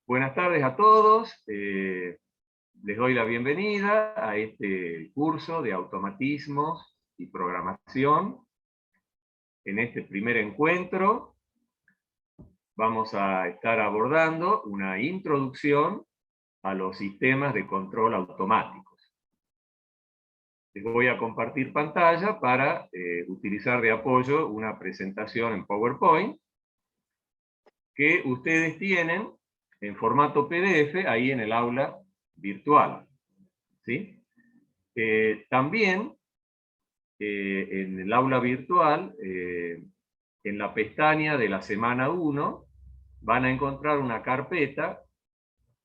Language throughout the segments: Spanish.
Buenas tardes a todos. Les doy la bienvenida a este curso de automatismos y programación. En este primer encuentro vamos a estar abordando una introducción a los sistemas de control automáticos. Les voy a compartir pantalla para utilizar de apoyo una presentación en PowerPoint que ustedes tienen en formato PDF ahí en el aula virtual. ¿Sí? También en el aula virtual, en la pestaña de la semana 1, van a encontrar una carpeta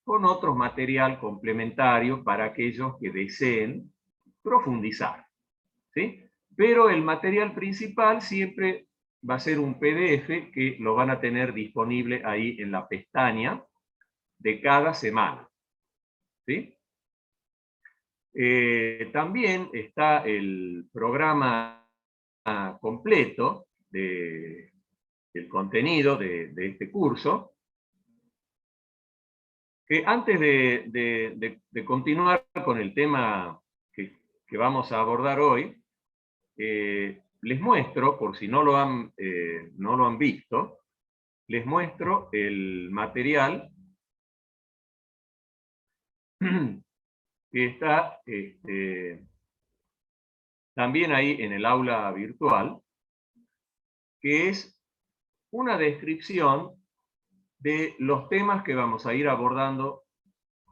con otro material complementario para aquellos que deseen profundizar. ¿Sí? Pero el material principal siempre va a ser un PDF que lo van a tener disponible ahí en la pestaña de cada semana. ¿Sí? También está el programa completo del contenido de este curso, que antes de continuar con el tema que vamos a abordar hoy, les muestro, por si no lo han visto, les muestro el material que está también ahí en el aula virtual, que es una descripción de los temas que vamos a ir abordando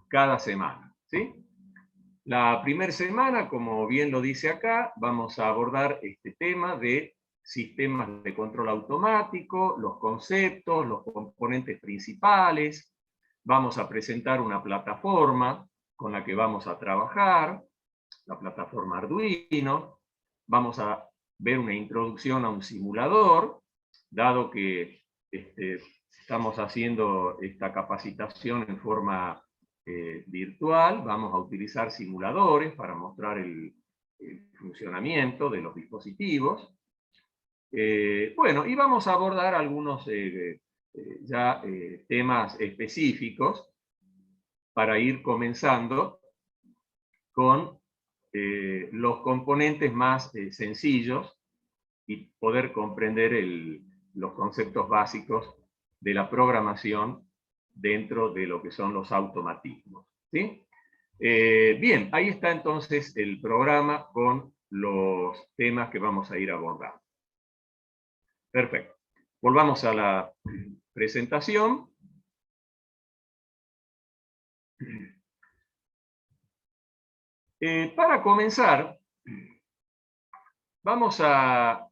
cada semana. ¿Sí? La primera semana, como bien lo dice acá, vamos a abordar este tema de sistemas de control automático, los conceptos, los componentes principales. Vamos a presentar una plataforma con la que vamos a trabajar, la plataforma Arduino. Vamos a ver una introducción a un simulador, dado que estamos haciendo esta capacitación en forma virtual. Vamos a utilizar simuladores para mostrar el funcionamiento de los dispositivos. Bueno, y vamos a abordar algunos temas específicos para ir comenzando con los componentes más sencillos y poder comprender los conceptos básicos de la programación dentro de lo que son los automatismos. ¿Sí? Bien, ahí está entonces el programa con los temas que vamos a ir abordando. Perfecto. Volvamos a la presentación. Para comenzar, vamos a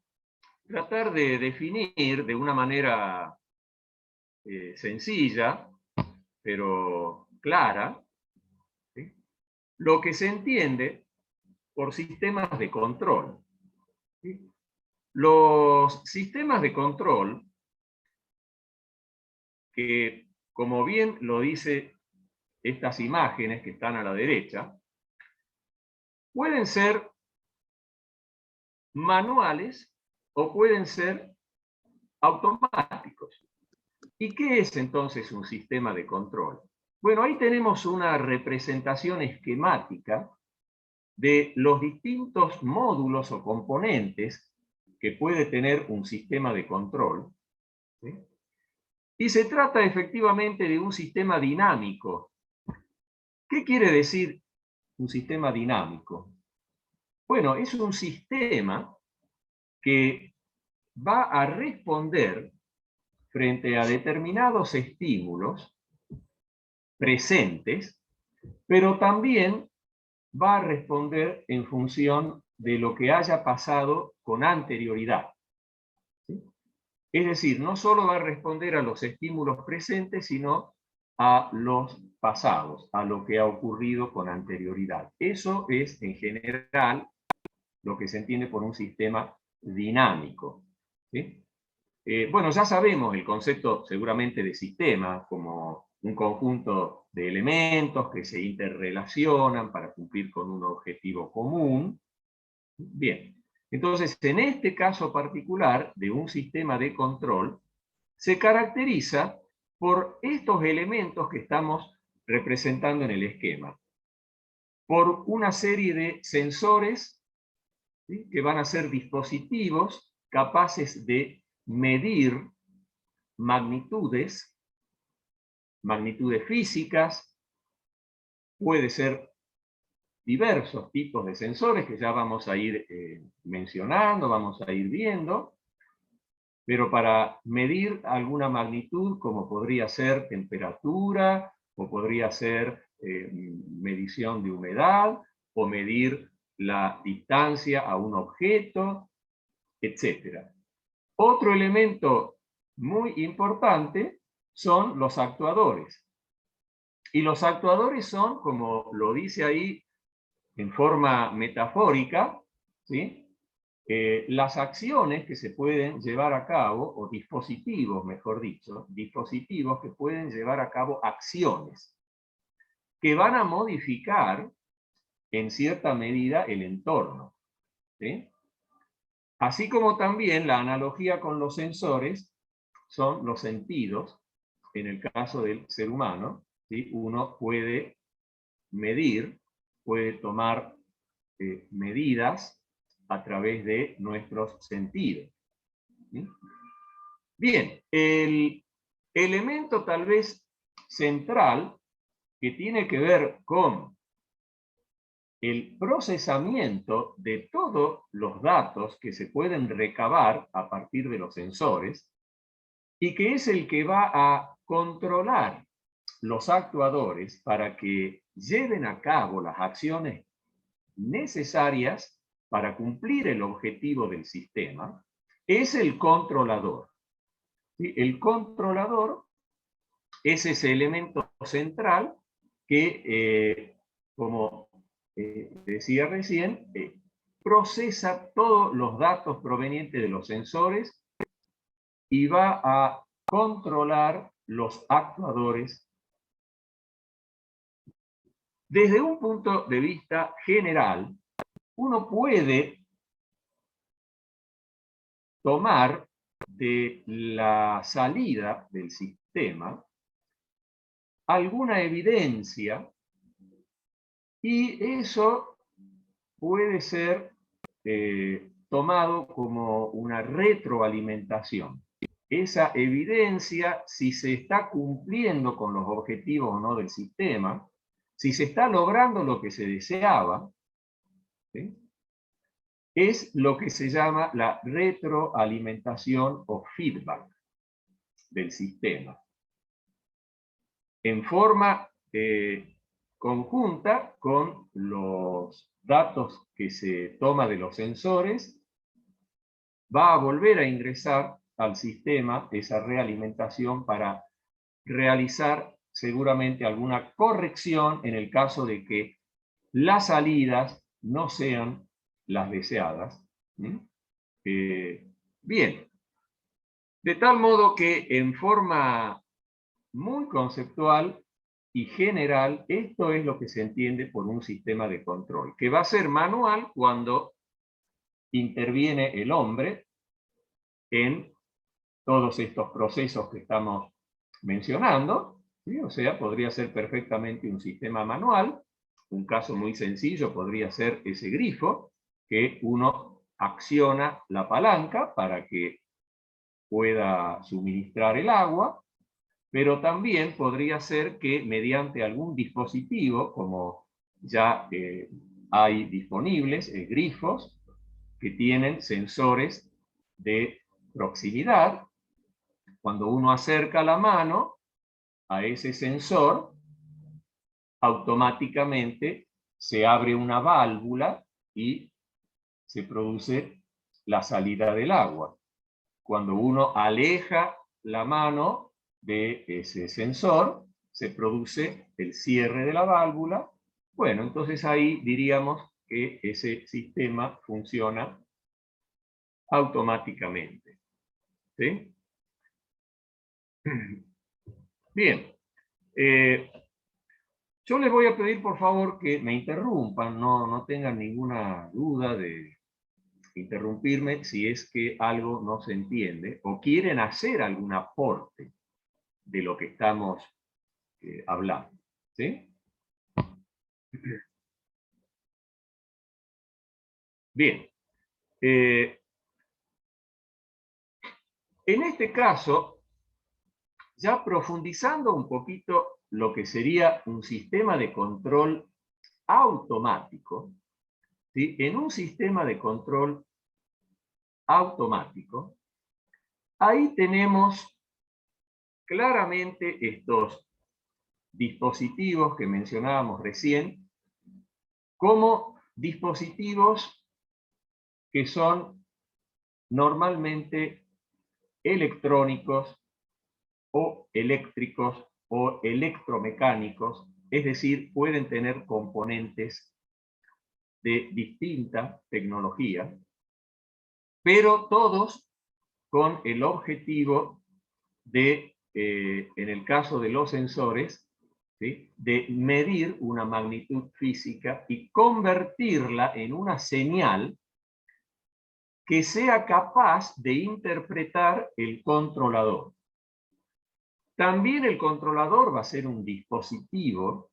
tratar de definir de una manera sencilla, pero clara, ¿sí?, lo que se entiende por sistemas de control. ¿Sí? Los sistemas de control, que como bien lo dice estas imágenes que están a la derecha, pueden ser manuales o pueden ser automáticos. ¿Y qué es entonces un sistema de control? Bueno, ahí tenemos una representación esquemática de los distintos módulos o componentes que puede tener un sistema de control. ¿Sí? Y se trata efectivamente de un sistema dinámico. ¿Qué quiere decir un sistema dinámico? Bueno, es un sistema que va a responder frente a determinados estímulos presentes, pero también va a responder en función de lo que haya pasado con anterioridad. ¿Sí? Es decir, no solo va a responder a los estímulos presentes, sino a los pasados, a lo que ha ocurrido con anterioridad. Eso es, en general, lo que se entiende por un sistema dinámico. ¿Sí? Bueno, ya sabemos el concepto seguramente de sistema como un conjunto de elementos que se interrelacionan para cumplir con un objetivo común. Bien, entonces en este caso particular de un sistema de control se caracteriza por estos elementos que estamos representando en el esquema, por una serie de sensores, ¿sí?, que van a ser dispositivos capaces de medir magnitudes físicas, puede ser diversos tipos de sensores que ya vamos a ir mencionando, vamos a ir viendo, pero para medir alguna magnitud, como podría ser temperatura, o podría ser medición de humedad, o medir la distancia a un objeto, etc. Otro elemento muy importante son los actuadores. Y los actuadores son, como lo dice ahí en forma metafórica, ¿sí?, las acciones que se pueden llevar a cabo, o dispositivos, mejor dicho, dispositivos que pueden llevar a cabo acciones que van a modificar en cierta medida el entorno, ¿sí? Así como también la analogía con los sensores son los sentidos. En el caso del ser humano, ¿sí?, uno puede medir, puede tomar medidas a través de nuestros sentidos. ¿Sí? Bien, el elemento tal vez central que tiene que ver con el procesamiento de todos los datos que se pueden recabar a partir de los sensores, y que es el que va a controlar los actuadores para que lleven a cabo las acciones necesarias para cumplir el objetivo del sistema, es el controlador. ¿Sí? El controlador es ese elemento central que, como decía recién, procesa todos los datos provenientes de los sensores y va a controlar los actuadores. Desde un punto de vista general, uno puede tomar de la salida del sistema alguna evidencia, y eso puede ser tomado como una retroalimentación. Esa evidencia, si se está cumpliendo con los objetivos o no del sistema, si se está logrando lo que se deseaba, ¿sí?, es lo que se llama la retroalimentación o feedback del sistema. En forma conjunta con los datos que se toma de los sensores, va a volver a ingresar al sistema esa realimentación para realizar seguramente alguna corrección en el caso de que las salidas no sean las deseadas. Bien, de tal modo que en forma muy conceptual y general, esto es lo que se entiende por un sistema de control, que va a ser manual cuando interviene el hombre en todos estos procesos que estamos mencionando, ¿sí? O sea, podría ser perfectamente un sistema manual. Un caso muy sencillo podría ser ese grifo, que uno acciona la palanca para que pueda suministrar el agua, pero también podría ser que mediante algún dispositivo, como ya hay disponibles, grifos, que tienen sensores de proximidad. Cuando uno acerca la mano a ese sensor, automáticamente se abre una válvula y se produce la salida del agua. Cuando uno aleja la mano de ese sensor, se produce el cierre de la válvula. Bueno, entonces ahí diríamos que ese sistema funciona automáticamente. ¿Sí? Bien. Yo les voy a pedir, por favor, que me interrumpan, no tengan ninguna duda de interrumpirme si es que algo no se entiende o quieren hacer algún aporte. de lo que estamos hablando. ¿Sí? Bien. En este caso, ya profundizando un poquito lo que sería un sistema de control automático, ¿sí? En un sistema de control automático, ahí tenemos claramente estos dispositivos que mencionábamos recién, como dispositivos que son normalmente electrónicos o eléctricos o electromecánicos, es decir, pueden tener componentes de distinta tecnología, pero todos con el objetivo de, en el caso de los sensores, ¿sí?, de medir una magnitud física y convertirla en una señal que sea capaz de interpretar el controlador. También el controlador va a ser un dispositivo,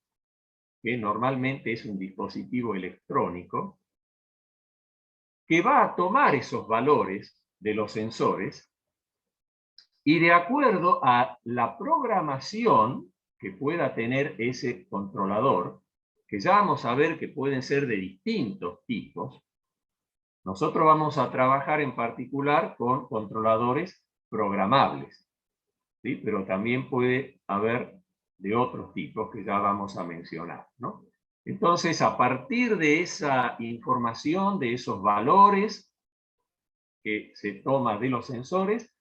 que normalmente es un dispositivo electrónico, que va a tomar esos valores de los sensores y de acuerdo a la programación que pueda tener ese controlador, que ya vamos a ver que pueden ser de distintos tipos, nosotros vamos a trabajar en particular con controladores programables, ¿sí? Pero también puede haber de otros tipos que ya vamos a mencionar, ¿no? Entonces, a partir de esa información, de esos valores que se toma de los sensores,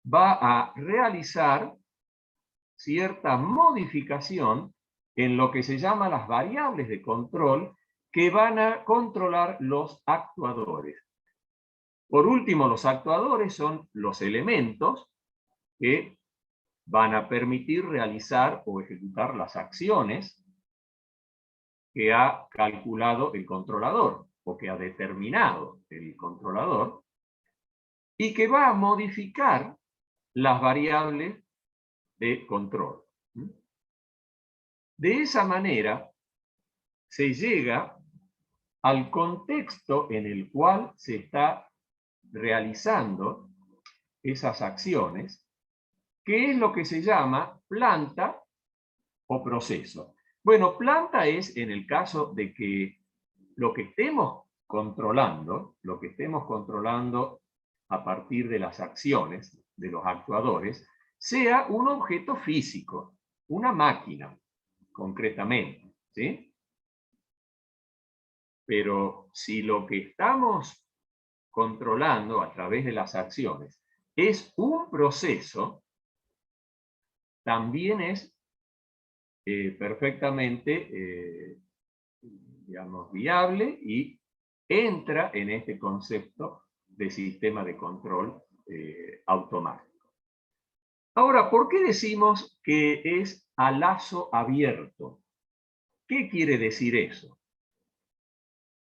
va a realizar cierta modificación en lo que se llama las variables de control que van a controlar los actuadores. Por último, los actuadores son los elementos que van a permitir realizar o ejecutar las acciones que ha calculado el controlador o que ha determinado el controlador y que va a modificar las variables de control. De esa manera se llega al contexto en el cual se está realizando esas acciones, que es lo que se llama planta o proceso. Bueno, planta es en el caso de que lo que estemos controlando a partir de las acciones de los actuadores, sea un objeto físico, una máquina, concretamente, ¿sí? Pero si lo que estamos controlando a través de las acciones es un proceso, también es perfectamente, digamos, viable y entra en este concepto de sistema de control automático. Ahora, ¿por qué decimos que es a lazo abierto? ¿Qué quiere decir eso?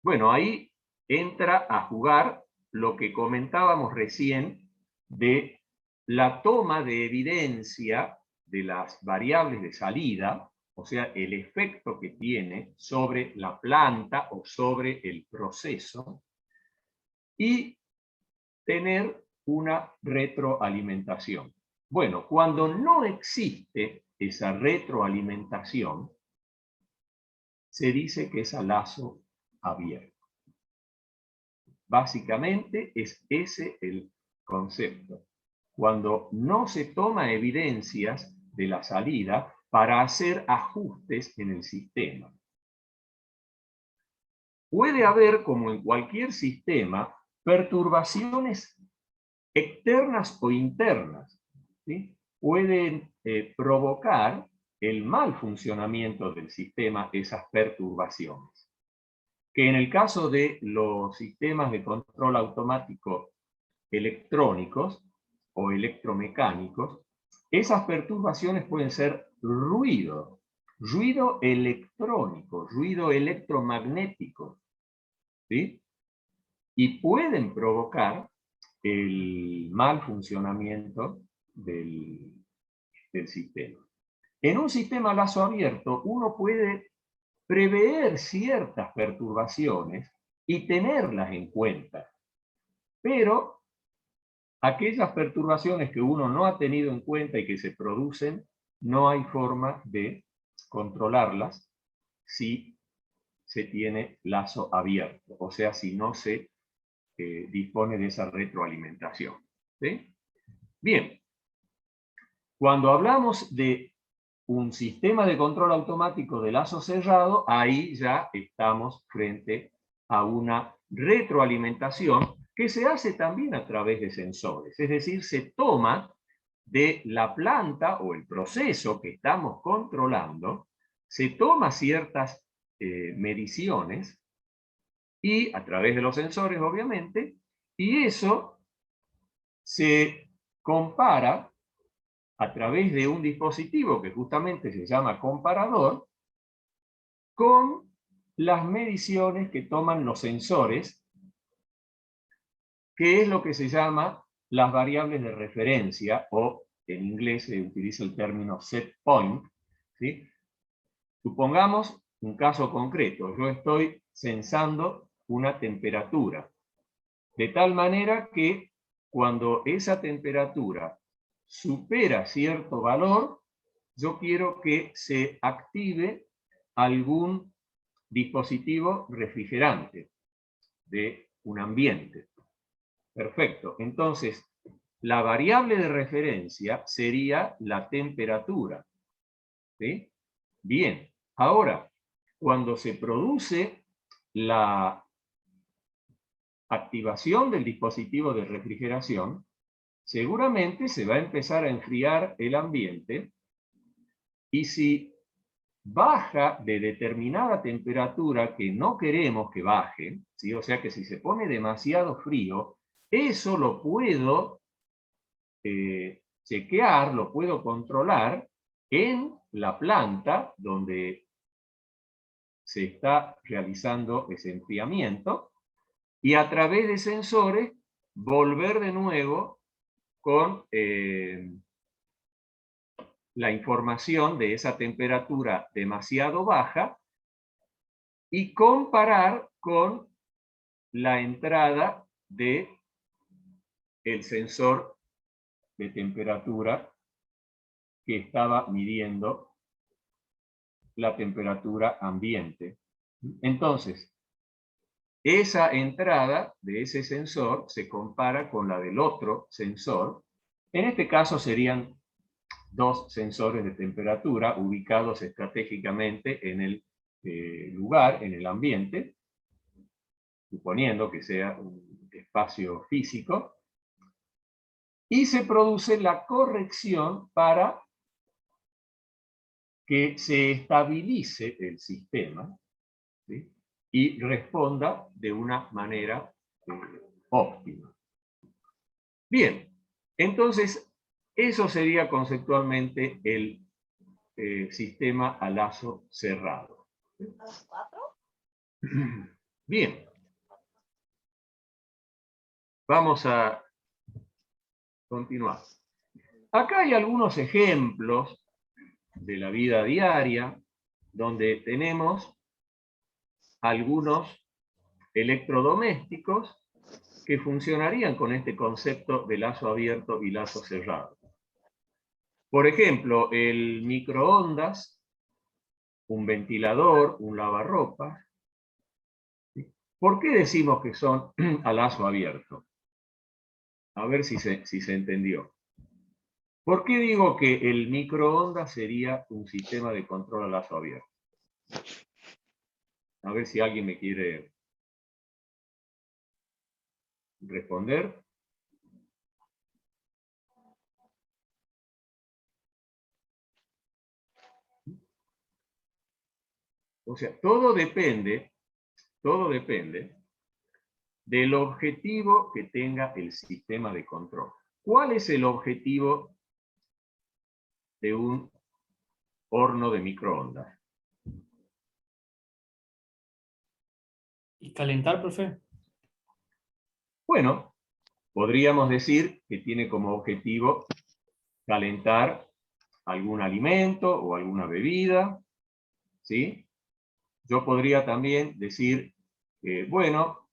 Bueno, ahí entra a jugar lo que comentábamos recién de la toma de evidencia de las variables de salida, o sea, el efecto que tiene sobre la planta o sobre el proceso, y tener una retroalimentación. Bueno, cuando no existe esa retroalimentación, se dice que es a lazo abierto. Básicamente es ese el concepto. Cuando no se toma evidencias de la salida para hacer ajustes en el sistema. Puede haber, como en cualquier sistema, perturbaciones externas o internas, ¿sí? Pueden provocar el mal funcionamiento del sistema esas perturbaciones. Que en el caso de los sistemas de control automático electrónicos o electromecánicos, esas perturbaciones pueden ser ruido, ruido electrónico, ruido electromagnético, ¿sí? Y pueden provocar el mal funcionamiento del del sistema. En un sistema a lazo abierto, uno puede prever ciertas perturbaciones y tenerlas en cuenta, pero aquellas perturbaciones que uno no ha tenido en cuenta y que se producen, no hay forma de controlarlas si se tiene lazo abierto, o sea, si no se dispone de esa retroalimentación. ¿Sí? Bien, cuando hablamos de un sistema de control automático de lazo cerrado, ahí ya estamos frente a una retroalimentación que se hace también a través de sensores, es decir, se toma de la planta o el proceso que estamos controlando, se toma ciertas mediciones y a través de los sensores, obviamente, y eso se compara a través de un dispositivo que justamente se llama comparador con las mediciones que toman los sensores, que es lo que se llama las variables de referencia, o en inglés se utiliza el término set point. ¿Sí? Supongamos un caso concreto, yo estoy sensando una temperatura, de tal manera que cuando esa temperatura supera cierto valor, yo quiero que se active algún dispositivo refrigerante de un ambiente. Perfecto. Entonces, la variable de referencia sería la temperatura. ¿Sí? Bien. Ahora, cuando se produce la activación del dispositivo de refrigeración, seguramente se va a empezar a enfriar el ambiente, y si baja de determinada temperatura que no queremos que baje, ¿sí? O sea que si se pone demasiado frío, eso lo puedo chequear, lo puedo controlar en la planta donde se está realizando ese enfriamiento, y a través de sensores volver de nuevo con la información de esa temperatura demasiado baja y comparar con la entrada de el sensor de temperatura que estaba midiendo la temperatura ambiente. Entonces, esa entrada de ese sensor se compara con la del otro sensor. En este caso serían dos sensores de temperatura ubicados estratégicamente en el lugar, en el ambiente, suponiendo que sea un espacio físico, y se produce la corrección para que se estabilice el sistema, ¿sí? Y responda de una manera óptima. Bien, entonces eso sería conceptualmente el sistema a lazo cerrado. ¿A las 4? Bien. Vamos a continuar. Acá hay algunos ejemplos de la vida diaria donde tenemos algunos electrodomésticos que funcionarían con este concepto de lazo abierto y lazo cerrado. Por ejemplo, el microondas, un ventilador, un lavarropas. ¿Por qué decimos que son a lazo abierto? A ver si se entendió. ¿Por qué digo que el microondas sería un sistema de control a lazo abierto? A ver si alguien me quiere responder. O sea, todo depende del objetivo que tenga el sistema de control. ¿Cuál es el objetivo de un horno de microondas? ¿Y calentar, profe? Bueno, podríamos decir que tiene como objetivo calentar algún alimento o alguna bebida, ¿sí? Yo podría también decir, bueno,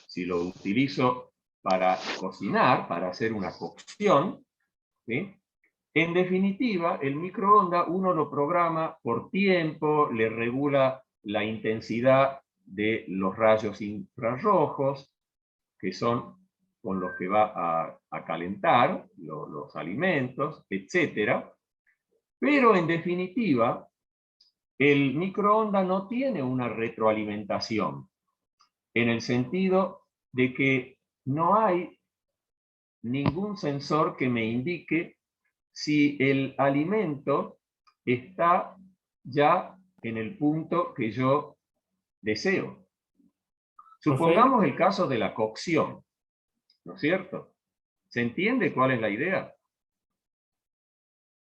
si lo utilizo para cocinar, para hacer una cocción, ¿sí? En definitiva, el microondas uno lo programa por tiempo, le regula la intensidad de los rayos infrarrojos, que son con los que va a calentar los alimentos, etc. Pero en definitiva, el microondas no tiene una retroalimentación, en el sentido de que no hay ningún sensor que me indique si el alimento está ya en el punto que yo deseo. Profe, Supongamos el caso de la cocción, ¿no es cierto? ¿Se entiende cuál es la idea?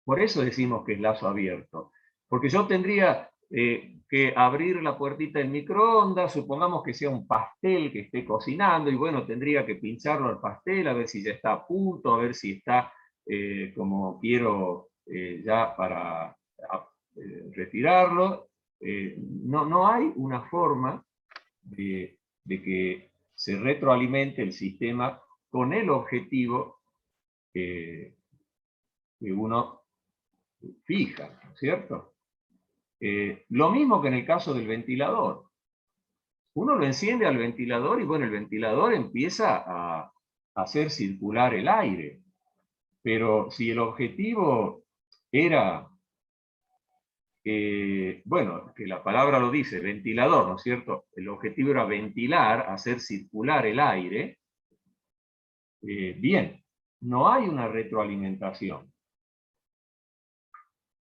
Por eso decimos que es lazo abierto. Porque yo tendría que abrir la puertita del microondas, supongamos que sea un pastel que esté cocinando, y bueno, tendría que pincharlo al pastel, a ver si ya está a punto, a ver si está como quiero ya para retirarlo. No hay una forma de que se retroalimente el sistema con el objetivo que uno fija, ¿no es cierto? Lo mismo que en el caso del ventilador. Uno lo enciende al ventilador y bueno, el ventilador empieza a hacer circular el aire. Pero si el objetivo era, bueno, que la palabra lo dice, ventilador, ¿no es cierto? El objetivo era ventilar, hacer circular el aire. Bien, no hay una retroalimentación.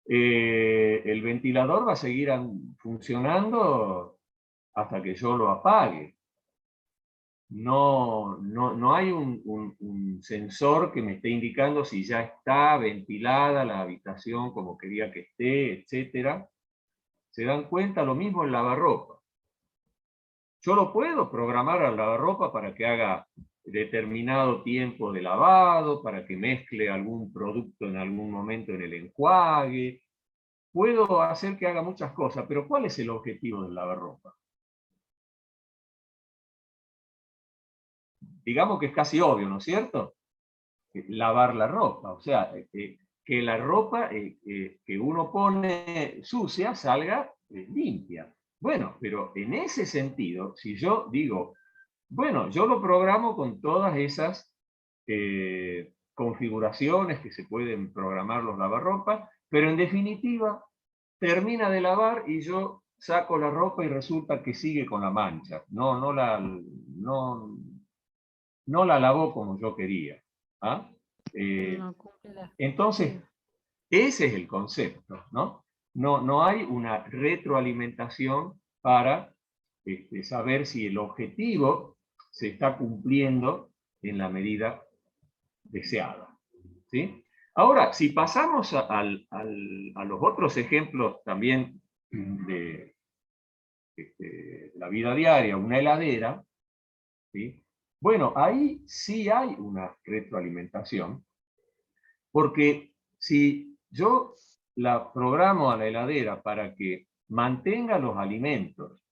El ventilador va a seguir funcionando hasta que yo lo apague. No hay un sensor que me esté indicando si ya está ventilada la habitación como quería que esté, etc. ¿Se dan cuenta? Lo mismo el lavarropa. Yo lo puedo programar al lavarropa para que haga determinado tiempo de lavado, para que mezcle algún producto en algún momento en el enjuague. Puedo hacer que haga muchas cosas, pero ¿cuál es el objetivo del lavarropa? Digamos que es casi obvio, ¿no es cierto? Lavar la ropa, o sea, que la ropa que uno pone sucia salga limpia. Bueno, pero en ese sentido, si yo digo, bueno, yo lo programo con todas esas configuraciones que se pueden programar los lavarropas, pero en definitiva termina de lavar y yo saco la ropa y resulta que sigue con la mancha. No la lavó como yo quería. ¿Ah? No cumple la Entonces, función. ese es el concepto, ¿no? No hay una retroalimentación para saber si el objetivo se está cumpliendo en la medida deseada. ¿Sí? Ahora, si pasamos a los otros ejemplos también de la vida diaria, una heladera, ¿sí? Bueno, ahí sí hay una retroalimentación, porque si yo la programo a la heladera para que mantenga los alimentos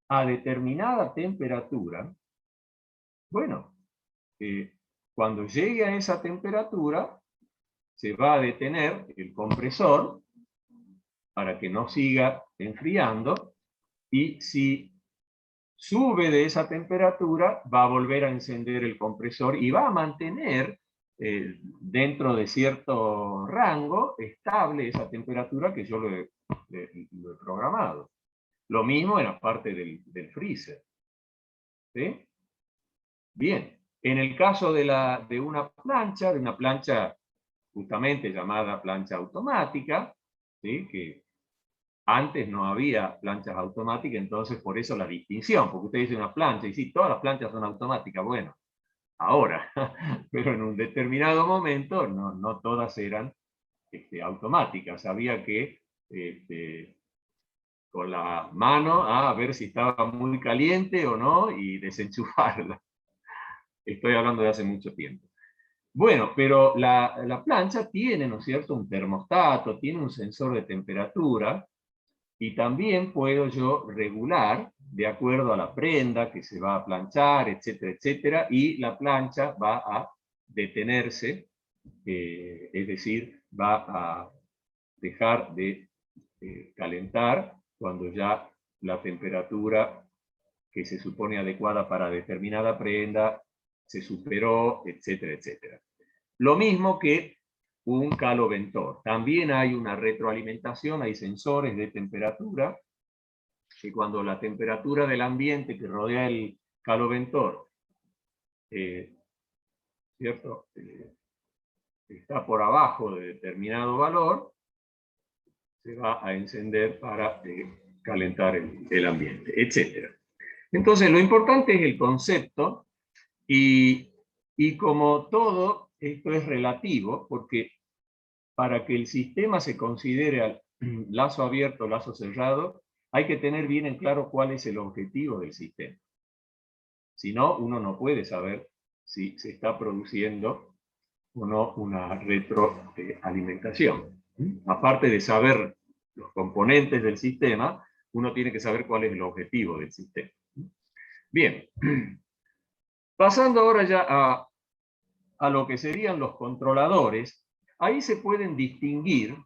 a determinada temperatura, bueno, cuando llegue a esa temperatura, se va a detener el compresor para que no siga enfriando, y si sube de esa temperatura, va a volver a encender el compresor y va a mantener dentro de cierto rango estable esa temperatura que yo lo he programado. Lo mismo en la parte del freezer. ¿Sí? Bien, en el caso de una plancha justamente llamada plancha automática, ¿sí? Que antes no había planchas automáticas, entonces por eso la distinción, porque usted dice una plancha, y sí, todas las planchas son automáticas, bueno, ahora, pero en un determinado momento no todas eran automáticas, había que con la mano a ver si estaba muy caliente o no y desenchufarla. Estoy hablando de hace mucho tiempo. Bueno, pero la plancha tiene, ¿no es cierto?, un termostato, tiene un sensor de temperatura, y también puedo yo regular de acuerdo a la prenda que se va a planchar, etcétera, etcétera, y la plancha va a detenerse, es decir, va a dejar de calentar cuando ya la temperatura que se supone adecuada para determinada prenda se superó, etcétera, etcétera. Lo mismo que un caloventor. También hay una retroalimentación, hay sensores de temperatura, que cuando la temperatura del ambiente que rodea el caloventor ¿cierto? Está por abajo de determinado valor, se va a encender para calentar el ambiente, etc. Entonces, lo importante es el concepto, y como todo, esto es relativo, porque para que el sistema se considere lazo abierto, lazo cerrado, hay que tener bien en claro cuál es el objetivo del sistema. Si no, uno no puede saber si se está produciendo o no una retroalimentación. Aparte de saber los componentes del sistema, uno tiene que saber cuál es el objetivo del sistema. Bien, pasando ahora ya a lo que serían los controladores, ahí se pueden distinguir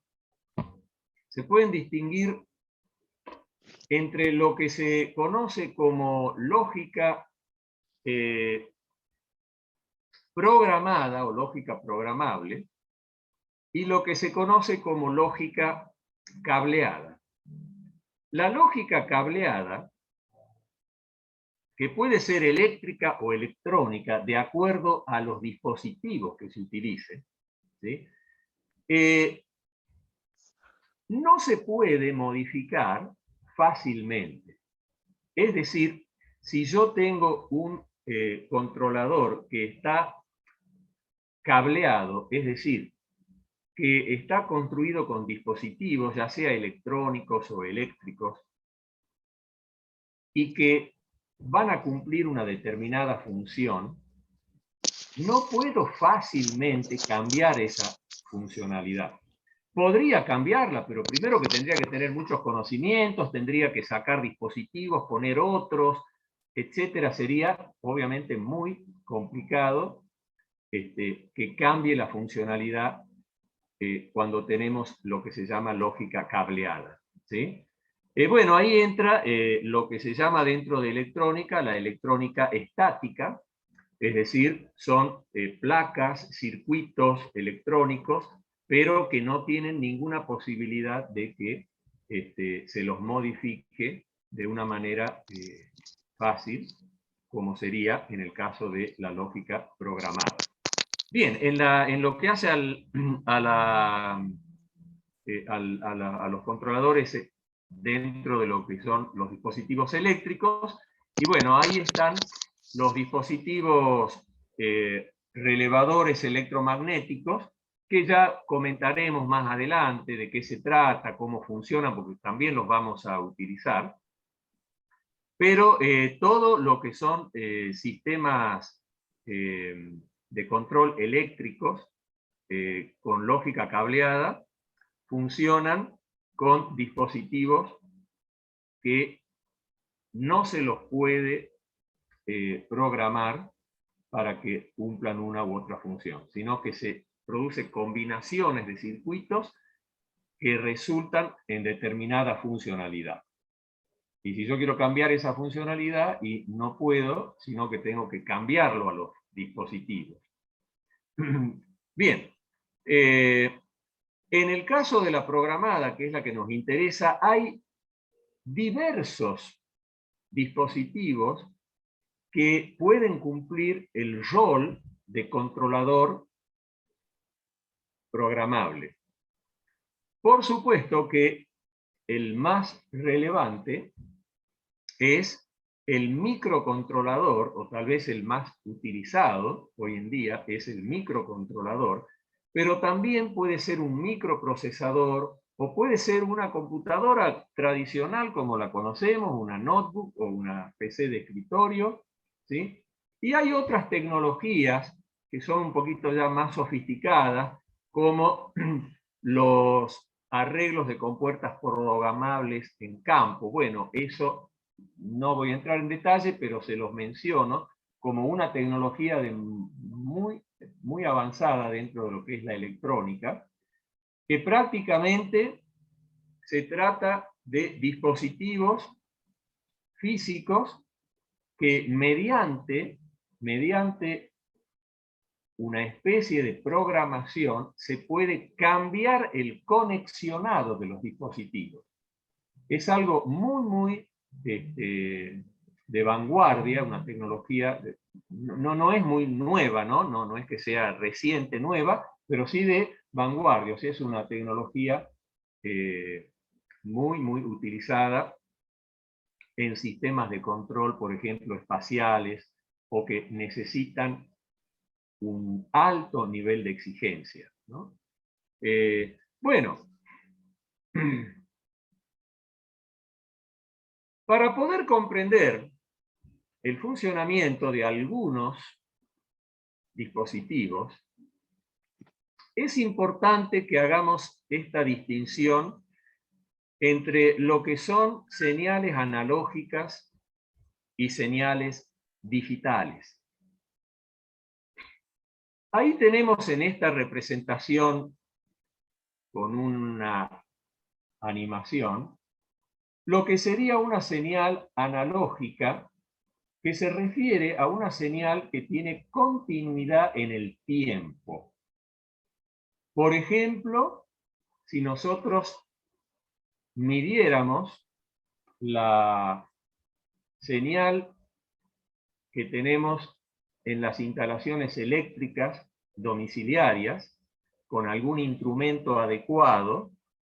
entre lo que se conoce como lógica programada o lógica programable, y lo que se conoce como lógica cableada. La lógica cableada, que puede ser eléctrica o electrónica de acuerdo a los dispositivos que se utilicen, ¿sí? No se puede modificar fácilmente. Es decir, si yo tengo un controlador que está cableado, es decir, que está construido con dispositivos, ya sea electrónicos o eléctricos, y que van a cumplir una determinada función, no puedo fácilmente cambiar esa funcionalidad. Podría cambiarla, pero primero que tendría que tener muchos conocimientos, tendría que sacar dispositivos, poner otros, etcétera. Sería obviamente muy complicado que cambie la funcionalidad cuando tenemos lo que se llama lógica cableada, ¿sí? Bueno, ahí entra lo que se llama dentro de electrónica, la electrónica estática, es decir, son placas, circuitos electrónicos, pero que no tienen ninguna posibilidad de que se los modifique de una manera fácil, como sería en el caso de la lógica programada. Bien, en lo que hace a los controladores dentro de lo que son los dispositivos eléctricos, y bueno, ahí están los dispositivos relevadores electromagnéticos, que ya comentaremos más adelante de qué se trata, cómo funcionan, porque también los vamos a utilizar. Pero todo lo que son sistemas de control eléctricos con lógica cableada funcionan con dispositivos que no se los puede programar para que cumplan una u otra función, sino que se produce combinaciones de circuitos que resultan en determinada funcionalidad. Y si yo quiero cambiar esa funcionalidad, y no puedo, sino que tengo que cambiarlo a los dispositivos. Bien, en el caso de la programada, que es la que nos interesa, hay diversos dispositivos que pueden cumplir el rol de controlador programable. Por supuesto que el más relevante es el microcontrolador, o tal vez el más utilizado hoy en día es el microcontrolador, pero también puede ser un microprocesador, o puede ser una computadora tradicional como la conocemos, una notebook o una PC de escritorio, ¿sí? Y hay otras tecnologías que son un poquito ya más sofisticadas, como los arreglos de compuertas programables en campo. Bueno, eso no voy a entrar en detalle, pero se los menciono como una tecnología muy avanzada dentro de lo que es la electrónica, que prácticamente se trata de dispositivos físicos que mediante una especie de programación se puede cambiar el conexionado de los dispositivos. Es algo muy de vanguardia, una tecnología, no es muy nueva, no es que sea reciente, nueva, pero sí de vanguardia. O sea, es una tecnología muy utilizada en sistemas de control, por ejemplo, espaciales, o que necesitan un alto nivel de exigencia, ¿no? Bueno, para poder comprender el funcionamiento de algunos dispositivos, es importante que hagamos esta distinción entre lo que son señales analógicas y señales digitales. Ahí tenemos en esta representación, con una animación, lo que sería una señal analógica, que se refiere a una señal que tiene continuidad en el tiempo. Por ejemplo, si nosotros midiéramos la señal que tenemos en las instalaciones eléctricas domiciliarias, con algún instrumento adecuado,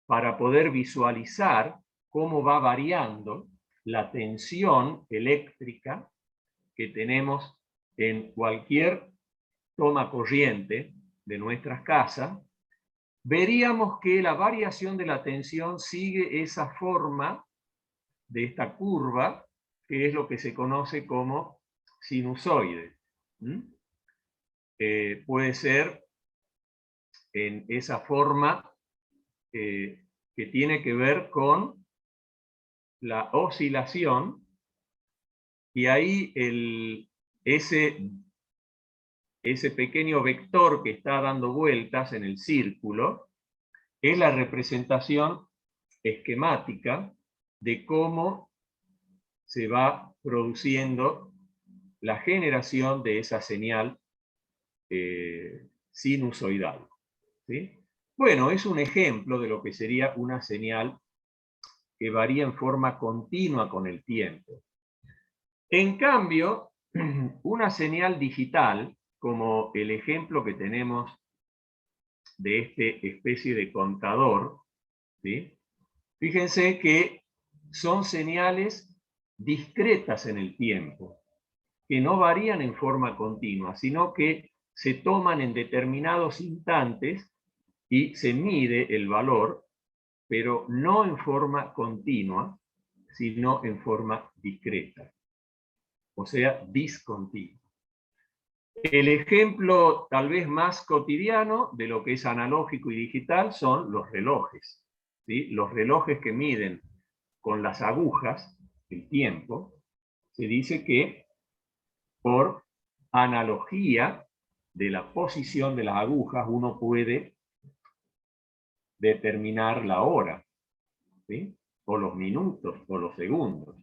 para poder visualizar cómo va variando la tensión eléctrica que tenemos en cualquier toma corriente de nuestras casas, veríamos que la variación de la tensión sigue esa forma de esta curva, que es lo que se conoce como sinusoide. Puede ser en esa forma que tiene que ver con la oscilación, y ahí ese pequeño vector que está dando vueltas en el círculo es la representación esquemática de cómo se va produciendo la generación de esa señal sinusoidal, ¿sí? Bueno, es un ejemplo de lo que sería una señal que varía en forma continua con el tiempo. En cambio, una señal digital, como el ejemplo que tenemos de esta especie de contador, ¿sí? Fíjense que son señales discretas en el tiempo, que no varían en forma continua, sino que se toman en determinados instantes y se mide el valor, pero no en forma continua, sino en forma discreta, o sea, discontinua. El ejemplo tal vez más cotidiano de lo que es analógico y digital son los relojes, ¿sí? Los relojes que miden con las agujas el tiempo, se dice que por analogía de la posición de las agujas uno puede determinar la hora, ¿sí? O los minutos, o los segundos.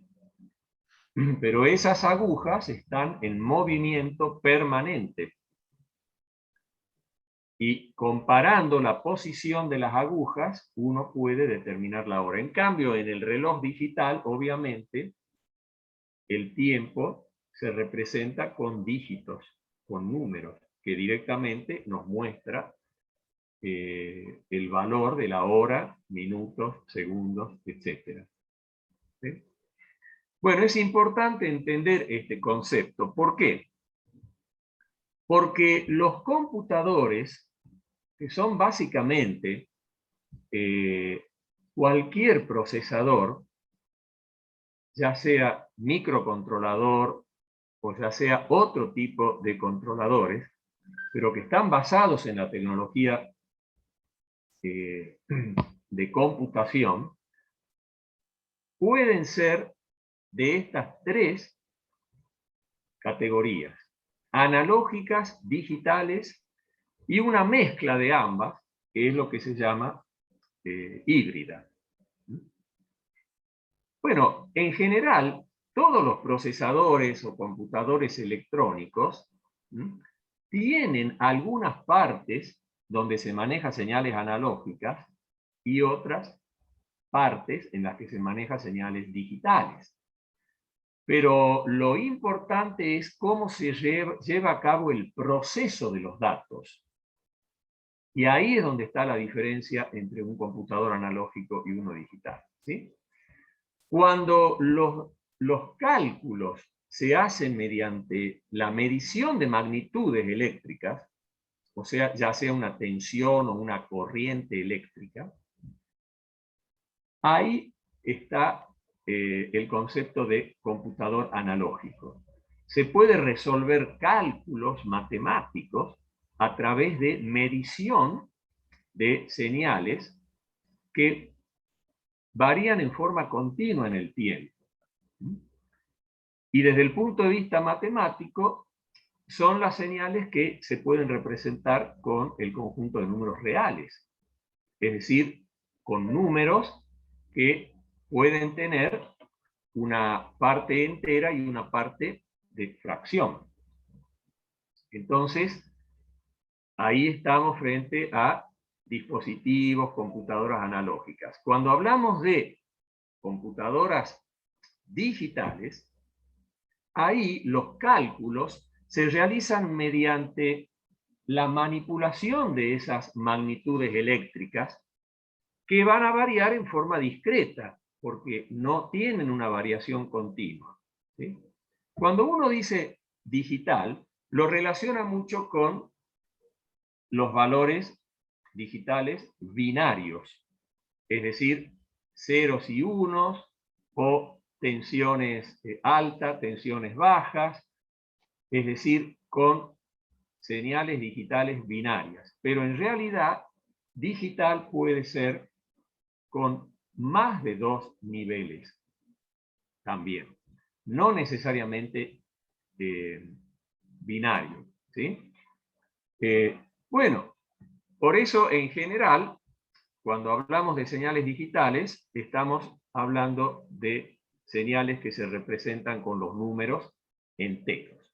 Pero esas agujas están en movimiento permanente. Y comparando la posición de las agujas, uno puede determinar la hora. En cambio, en el reloj digital, obviamente, el tiempo se representa con dígitos, con números, que directamente nos muestra el valor de la hora, minutos, segundos, etc. ¿Sí? Bueno, es importante entender este concepto. ¿Por qué? Porque los computadores, que son básicamente cualquier procesador, ya sea microcontrolador o ya sea otro tipo de controladores, pero que están basados en la tecnología de computación, pueden ser de estas tres categorías: analógicas, digitales y una mezcla de ambas, que es lo que se llama híbrida. Bueno, en general, todos los procesadores o computadores electrónicos tienen algunas partes donde se manejan señales analógicas y otras partes en las que se manejan señales digitales. Pero lo importante es cómo se lleva a cabo el proceso de los datos. Y ahí es donde está la diferencia entre un computador analógico y uno digital, ¿sí? Cuando los cálculos se hacen mediante la medición de magnitudes eléctricas, o sea, ya sea una tensión o una corriente eléctrica, ahí está el concepto de computador analógico. Se puede resolver cálculos matemáticos a través de medición de señales que varían en forma continua en el tiempo. Y desde el punto de vista matemático, son las señales que se pueden representar con el conjunto de números reales. Es decir, con números que pueden tener una parte entera y una parte de fracción. Entonces, ahí estamos frente a dispositivos, computadoras analógicas. Cuando hablamos de computadoras digitales, ahí los cálculos se realizan mediante la manipulación de esas magnitudes eléctricas que van a variar en forma discreta, porque no tienen una variación continua, ¿sí? Cuando uno dice digital, lo relaciona mucho con los valores digitales binarios, es decir, ceros y unos, o tensiones altas, tensiones bajas, es decir, con señales digitales binarias. Pero en realidad, digital puede ser con más de 2 niveles también, no necesariamente binario, ¿sí? Bueno, por eso en general, cuando hablamos de señales digitales, estamos hablando de señales que se representan con los números enteros,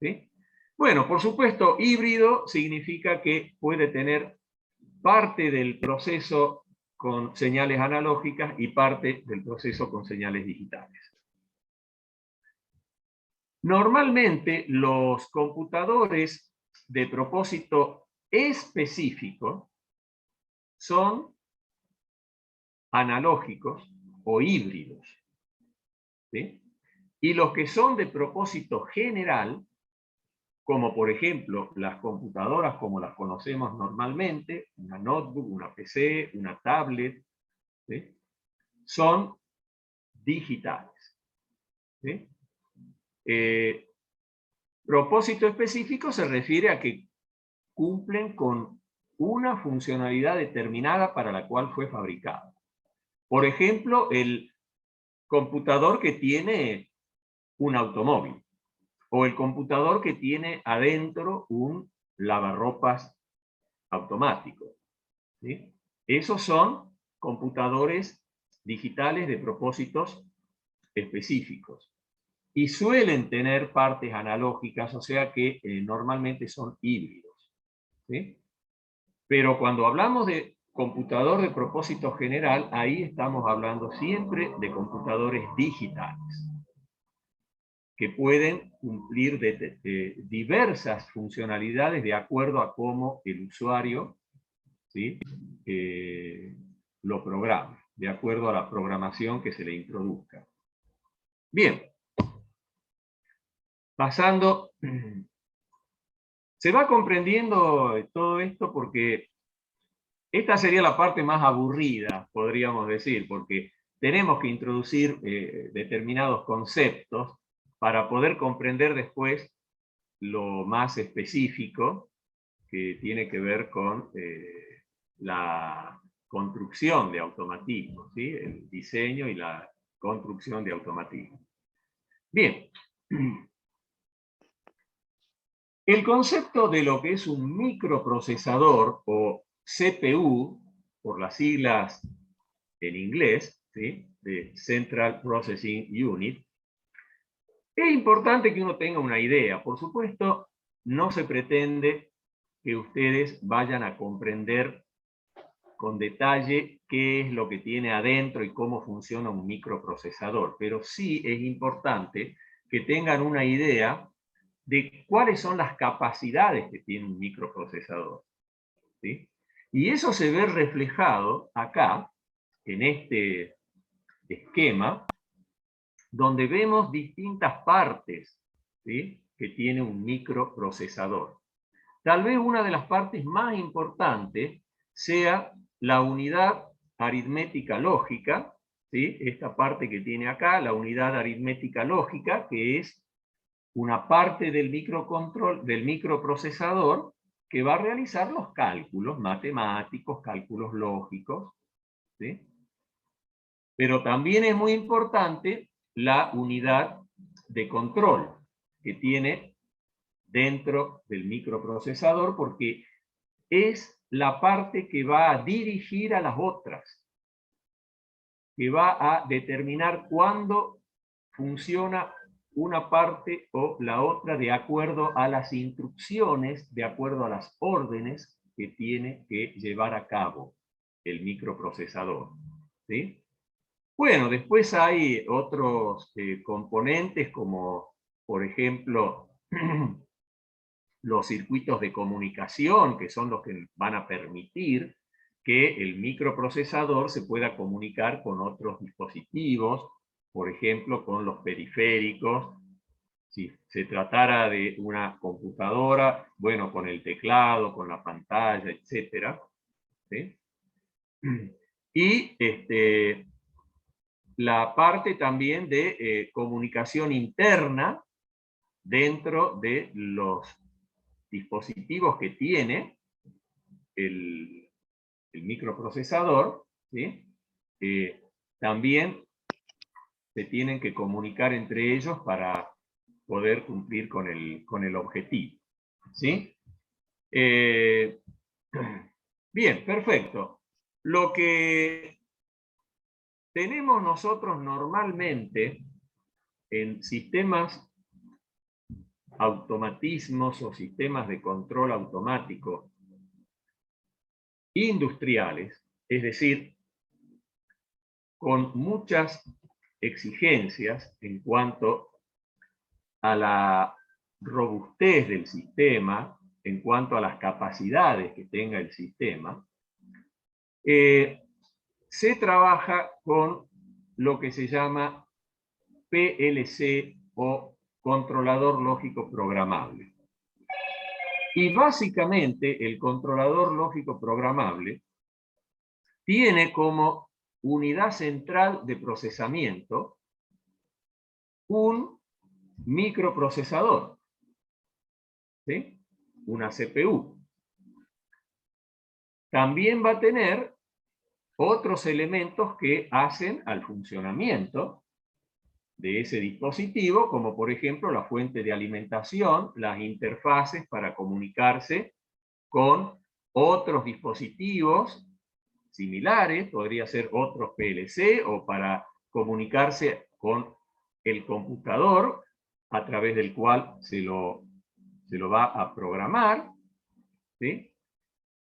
¿sí? Bueno, por supuesto, híbrido significa que puede tener parte del proceso con señales analógicas y parte del proceso con señales digitales. Normalmente los computadores de propósito específico son analógicos o híbridos, ¿sí? Y los que son de propósito general, como por ejemplo las computadoras como las conocemos normalmente, una notebook, una PC, una tablet, ¿sí?, son digitales, ¿sí? Propósito específico se refiere a que cumplen con una funcionalidad determinada para la cual fue fabricado. Por ejemplo, el computador que tiene un automóvil, o el computador que tiene adentro un lavarropas automático, ¿sí? Esos son computadores digitales de propósitos específicos. Y suelen tener partes analógicas, o sea que normalmente son híbridos, ¿sí? Pero cuando hablamos de computador de propósito general, ahí estamos hablando siempre de computadores digitales, que pueden cumplir diversas funcionalidades de acuerdo a cómo el usuario, ¿sí?, lo programa, de acuerdo a la programación que se le introduzca. Bien. Pasando, se va comprendiendo todo esto porque esta sería la parte más aburrida, podríamos decir, porque tenemos que introducir determinados conceptos para poder comprender después lo más específico, que tiene que ver con la construcción de automatismos, ¿sí? El diseño y la construcción de automatismos. Bien. El concepto de lo que es un microprocesador o CPU, por las siglas en inglés, ¿sí? De Central Processing Unit, es importante que uno tenga una idea. Por supuesto, no se pretende que ustedes vayan a comprender con detalle qué es lo que tiene adentro y cómo funciona un microprocesador, pero sí es importante que tengan una idea de cuáles son las capacidades que tiene un microprocesador, ¿sí? Y eso se ve reflejado acá, en este esquema, donde vemos distintas partes, ¿sí? Que tiene un microprocesador. Tal vez una de las partes más importantes sea la unidad aritmética lógica, ¿sí? Esta parte que tiene acá, la unidad aritmética lógica, que es una parte del microprocesador que va a realizar los cálculos matemáticos, cálculos lógicos, ¿sí? Pero también es muy importante la unidad de control que tiene dentro del microprocesador, porque es la parte que va a dirigir a las otras, que va a determinar cuándo funciona una parte o la otra de acuerdo a las instrucciones, de acuerdo a las órdenes que tiene que llevar a cabo el microprocesador, ¿sí? Bueno, después hay otros componentes como, por ejemplo, los circuitos de comunicación, que son los que van a permitir que el microprocesador se pueda comunicar con otros dispositivos, por ejemplo, con los periféricos. Si se tratara de una computadora, bueno, con el teclado, con la pantalla, etc. ¿Sí? Y la parte también de comunicación interna dentro de los dispositivos que tiene el microprocesador, ¿sí? También se tienen que comunicar entre ellos para poder cumplir con el objetivo, ¿sí? Bien, perfecto. Lo que tenemos nosotros normalmente en sistemas automatismos o sistemas de control automático industriales, es decir, con muchas exigencias en cuanto a la robustez del sistema, en cuanto a las capacidades que tenga el sistema, se trabaja con lo que se llama PLC o controlador lógico programable. Y básicamente el controlador lógico programable tiene como unidad central de procesamiento un microprocesador, ¿sí? Una CPU. También va a tener otros elementos que hacen al funcionamiento de ese dispositivo, como por ejemplo la fuente de alimentación, las interfaces para comunicarse con otros dispositivos similares, podría ser otros PLC, o para comunicarse con el computador a través del cual se lo va a programar, ¿sí?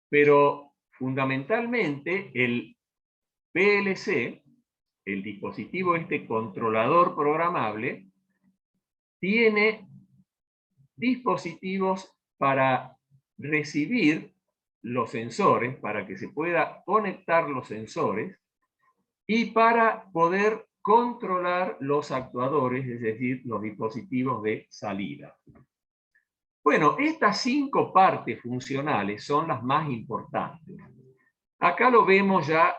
Pero fundamentalmente el PLC, el dispositivo controlador programable, tiene dispositivos para recibir los sensores, para que se pueda conectar los sensores y para poder controlar los actuadores, es decir, los dispositivos de salida. Bueno, estas 5 partes funcionales son las más importantes. Acá lo vemos ya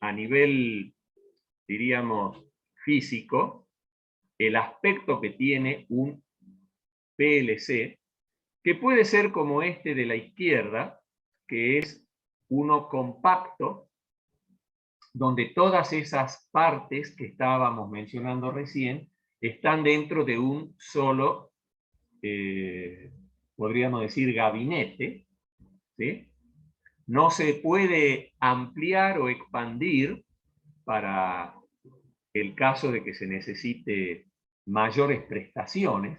a nivel, diríamos, físico, el aspecto que tiene un PLC, que puede ser como este de la izquierda, que es uno compacto, donde todas esas partes que estábamos mencionando recién están dentro de un solo, podríamos decir, gabinete, ¿sí? No se puede ampliar o expandir para el caso de que se necesite mayores prestaciones.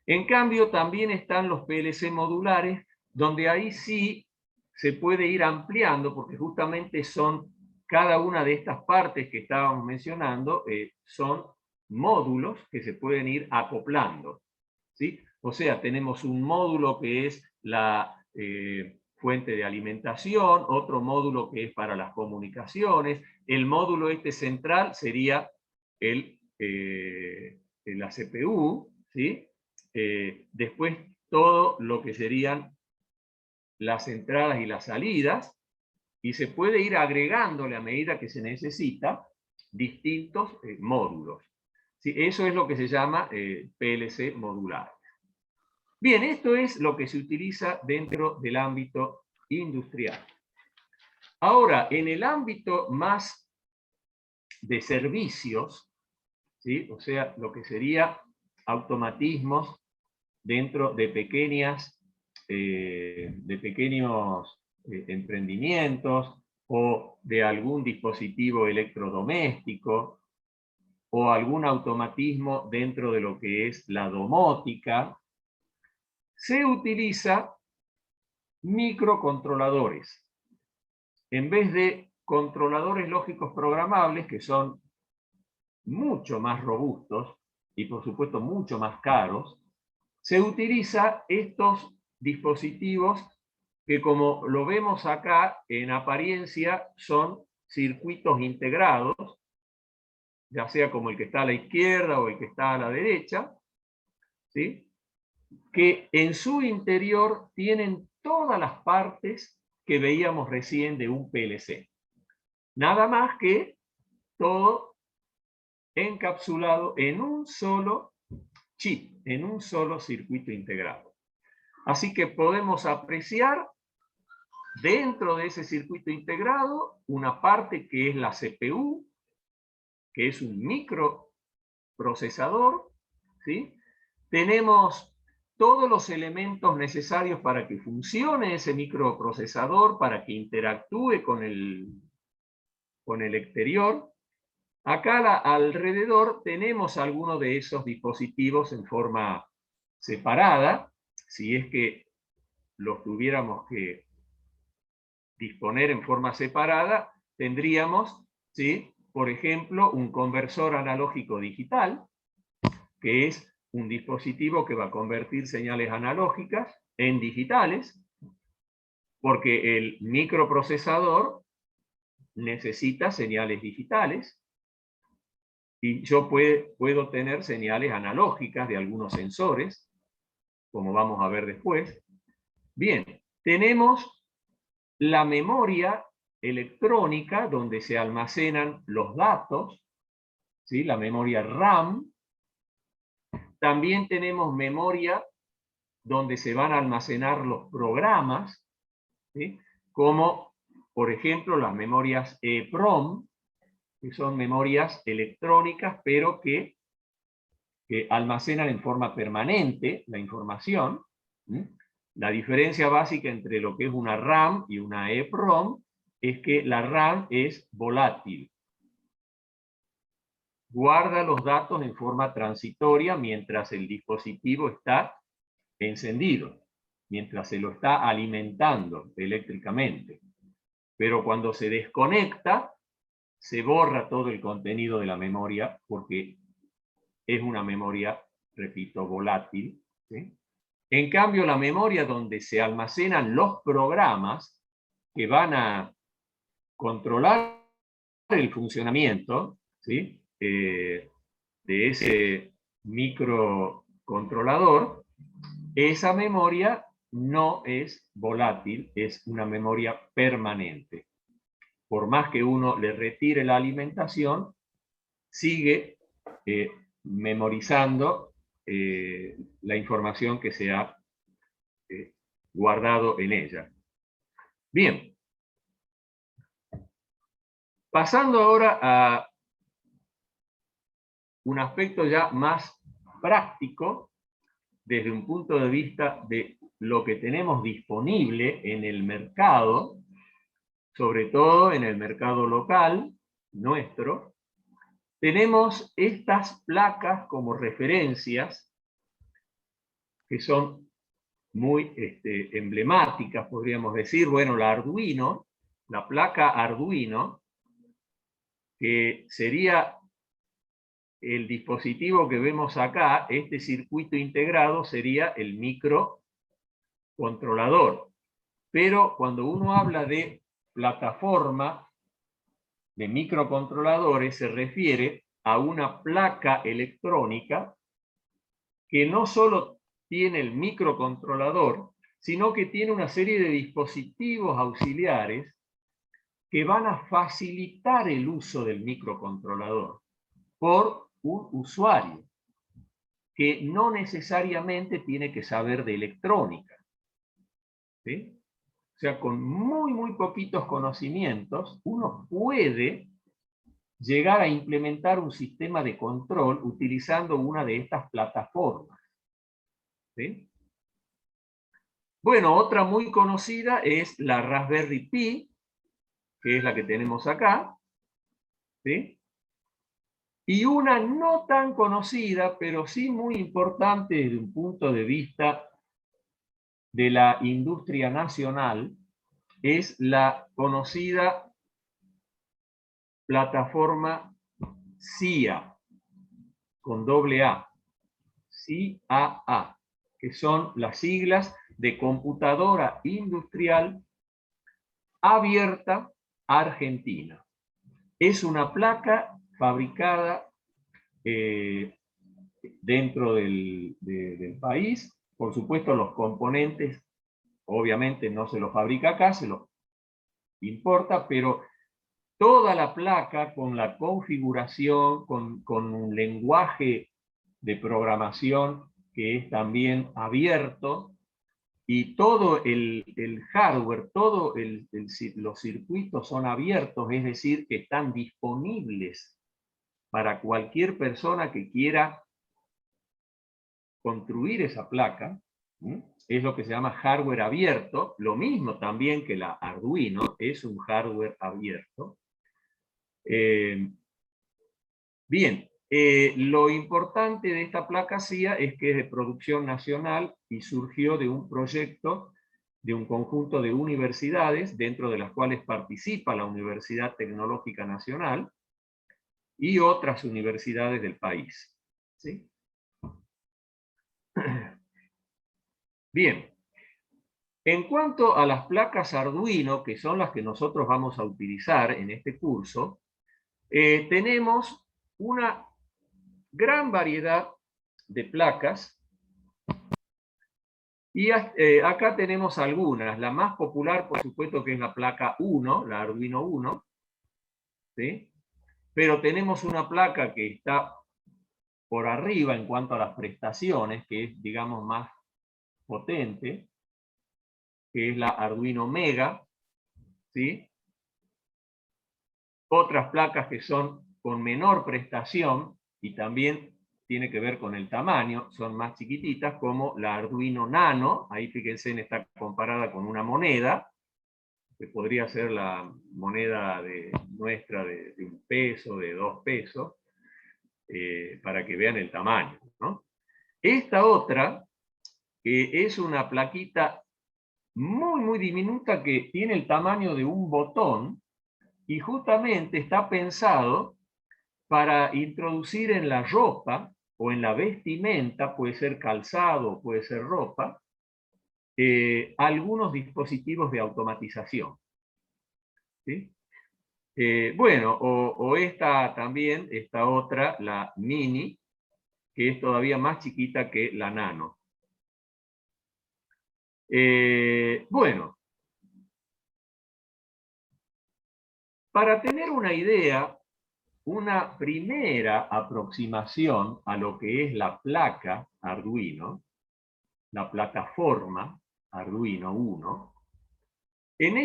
En cambio, también están los PLC modulares, donde ahí sí se puede ir ampliando, porque justamente son cada una de estas partes que estábamos mencionando, son módulos que se pueden ir acoplando, ¿sí? O sea, tenemos un módulo que es la fuente de alimentación, otro módulo que es para las comunicaciones, el módulo este central sería la CPU, ¿sí? Después todo lo que serían las entradas y las salidas, y se puede ir agregándole a medida que se necesita distintos módulos. ¿Sí? Eso es lo que se llama PLC modular. Bien, esto es lo que se utiliza dentro del ámbito industrial. Ahora, en el ámbito más de servicios, ¿sí? O sea, lo que sería automatismos dentro de pequeños emprendimientos o de algún dispositivo electrodoméstico o algún automatismo dentro de lo que es la domótica, se utiliza microcontroladores. En vez de controladores lógicos programables, que son mucho más robustos y por supuesto mucho más caros, se utiliza estos dispositivos que, como lo vemos acá, en apariencia son circuitos integrados, ya sea como el que está a la izquierda o el que está a la derecha, ¿sí? Que en su interior tienen todas las partes que veíamos recién de un PLC. Nada más que todo encapsulado en un solo chip, en un solo circuito integrado. Así que podemos apreciar dentro de ese circuito integrado una parte que es la CPU, que es un microprocesador, ¿sí? Tenemos todos los elementos necesarios para que funcione ese microprocesador, para que interactúe con el exterior. Acá alrededor tenemos algunos de esos dispositivos en forma separada, si es que los tuviéramos que disponer en forma separada, tendríamos, ¿sí? Por ejemplo, un conversor analógico digital, que es un dispositivo que va a convertir señales analógicas en digitales, porque el microprocesador necesita señales digitales, y yo puedo tener señales analógicas de algunos sensores, como vamos a ver después. Bien, tenemos la memoria electrónica, donde se almacenan los datos, ¿sí? La memoria RAM. También tenemos memoria donde se van a almacenar los programas, ¿sí? Como, por ejemplo, las memorias EEPROM, que son memorias electrónicas, pero que almacenan en forma permanente la información. ¿Sí? La diferencia básica entre lo que es una RAM y una EEPROM es que la RAM es volátil. Guarda los datos en forma transitoria mientras el dispositivo está encendido, mientras se lo está alimentando eléctricamente. Pero cuando se desconecta, se borra todo el contenido de la memoria porque es una memoria, repito, volátil, ¿sí? En cambio, la memoria donde se almacenan los programas que van a controlar el funcionamiento, ¿sí? De ese microcontrolador, esa memoria no es volátil, es una memoria permanente. Por más que uno le retire la alimentación, sigue memorizando la información que se ha guardado en ella. Bien. Pasando ahora a un aspecto ya más práctico, desde un punto de vista de lo que tenemos disponible en el mercado, sobre todo en el mercado local nuestro, tenemos estas placas como referencias que son muy emblemáticas, podríamos decir. Bueno, la Arduino, la placa Arduino, que sería el dispositivo que vemos acá, este circuito integrado sería el microcontrolador. Pero cuando uno habla de plataforma de microcontroladores, se refiere a una placa electrónica que no solo tiene el microcontrolador, sino que tiene una serie de dispositivos auxiliares que van a facilitar el uso del microcontrolador por un usuario que no necesariamente tiene que saber de electrónica. ¿Sí? O sea, con muy poquitos conocimientos, uno puede llegar a implementar un sistema de control utilizando una de estas plataformas. ¿Sí? Bueno, otra muy conocida es la Raspberry Pi, que es la que tenemos acá. ¿Sí? Y una no tan conocida, pero sí muy importante desde un punto de vista de la industria nacional, es la conocida plataforma CIA, con doble A, CAA, que son las siglas de Computadora Industrial Abierta Argentina. Es una placa fabricada dentro del país. Por supuesto, los componentes, obviamente no se los fabrica acá, se los importa, pero toda la placa con la configuración, con un lenguaje de programación que es también abierto, y todo el hardware, todos los circuitos son abiertos, es decir, que están disponibles para cualquier persona que quiera construir esa placa. Es lo que se llama hardware abierto, lo mismo también que la Arduino, es un hardware abierto. Bien, lo importante de esta placa CIA es que es de producción nacional y surgió de un proyecto de un conjunto de universidades, dentro de las cuales participa la Universidad Tecnológica Nacional y otras universidades del país. ¿Sí? Bien, en cuanto a las placas Arduino, que son las que nosotros vamos a utilizar en este curso, tenemos una gran variedad de placas, y acá tenemos algunas. La más popular, por supuesto, que es la placa 1, la Arduino 1, ¿sí? Pero tenemos una placa que está por arriba en cuanto a las prestaciones, que es, digamos, más potente, que es la Arduino Mega, ¿sí? Otras placas que son con menor prestación y también tiene que ver con el tamaño, son más chiquititas, como la Arduino Nano. Ahí fíjense, está comparada con una moneda, que podría ser la moneda nuestra de 1 peso, de 2 pesos, para que vean el tamaño, ¿no? Esta otra es una plaquita muy diminuta que tiene el tamaño de un botón, y justamente está pensado para introducir en la ropa o en la vestimenta, puede ser calzado, puede ser ropa, algunos dispositivos de automatización. ¿Sí? Bueno, o esta también, esta otra, la Mini, que es todavía más chiquita que la Nano. Bueno, para tener una idea, una primera aproximación a lo que es la placa Arduino, la plataforma, Arduino Uno. En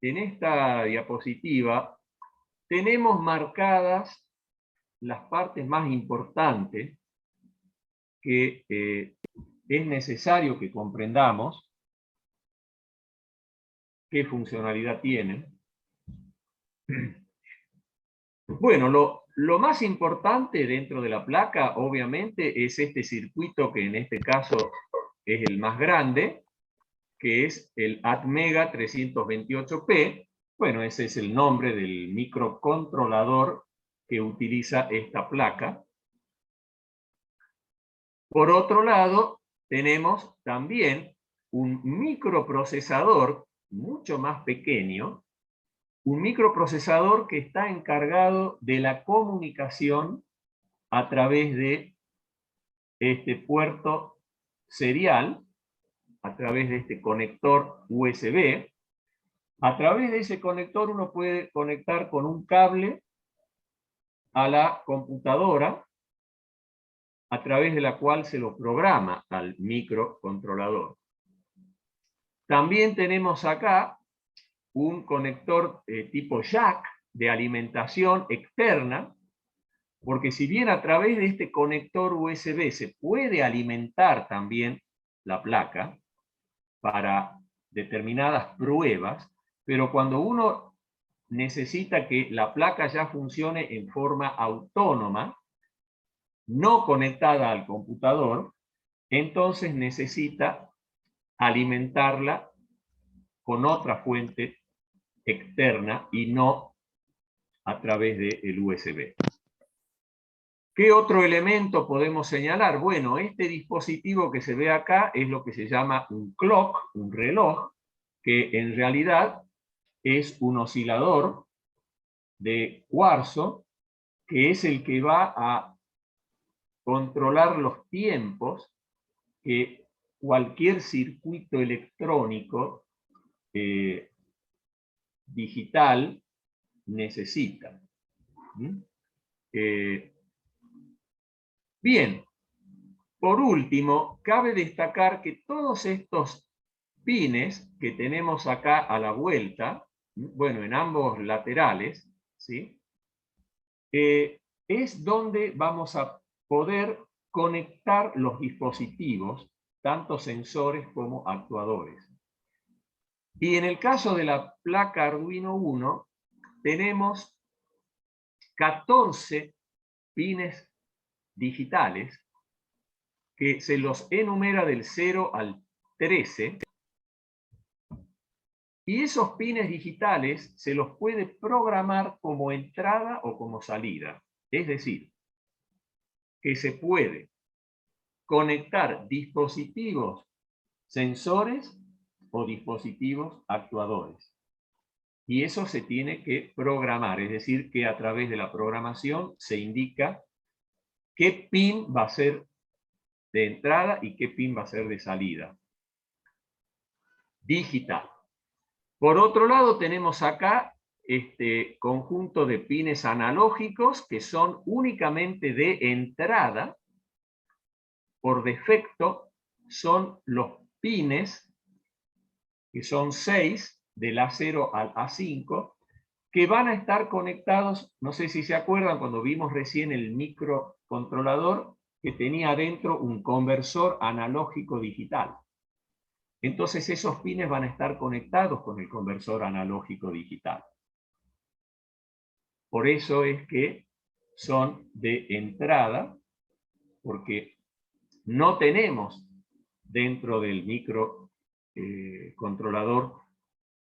esta diapositiva tenemos marcadas las partes más importantes que es necesario que comprendamos qué funcionalidad tienen. Bueno, lo más importante dentro de la placa, obviamente, es este circuito que en este caso es el más grande, que es el Atmega 328P. Bueno, ese es el nombre del microcontrolador que utiliza esta placa. Por otro lado, tenemos también un microprocesador mucho más pequeño, un microprocesador que está encargado de la comunicación a través de este puerto serial, a través de este conector USB. A través de ese conector uno puede conectar con un cable a la computadora, a través de la cual se lo programa al microcontrolador. También tenemos acá un conector tipo jack de alimentación externa, porque si bien a través de este conector USB se puede alimentar también la placa para determinadas pruebas, pero cuando uno necesita que la placa ya funcione en forma autónoma, no conectada al computador, entonces necesita alimentarla con otra fuente externa y no a través del USB. ¿Qué otro elemento podemos señalar? Bueno, este dispositivo que se ve acá es lo que se llama un clock, un reloj, que en realidad es un oscilador de cuarzo, que es el que va a controlar los tiempos que cualquier circuito electrónico digital necesita. Bien, por último, cabe destacar que todos estos pines que tenemos acá a la vuelta, bueno, en ambos laterales, ¿sí? Es donde vamos a poder conectar los dispositivos, tanto sensores como actuadores. Y en el caso de la placa Arduino Uno, tenemos 14 pines digitales que se los enumera del 0 al 13, y esos pines digitales se los puede programar como entrada o como salida. Es decir, que se puede conectar dispositivos sensores o dispositivos actuadores. Y eso se tiene que programar, es decir, que a través de la programación se indica qué pin va a ser de entrada y qué pin va a ser de salida. Digital. Por otro lado, tenemos acá este conjunto de pines analógicos que son únicamente de entrada. Por defecto son los pines, que son 6, del A0 al A5, que van a estar conectados, no sé si se acuerdan cuando vimos recién el microcontrolador, que tenía adentro un conversor analógico digital. Entonces esos pines van a estar conectados con el conversor analógico digital. Por eso es que son de entrada, porque no tenemos dentro del microcontrolador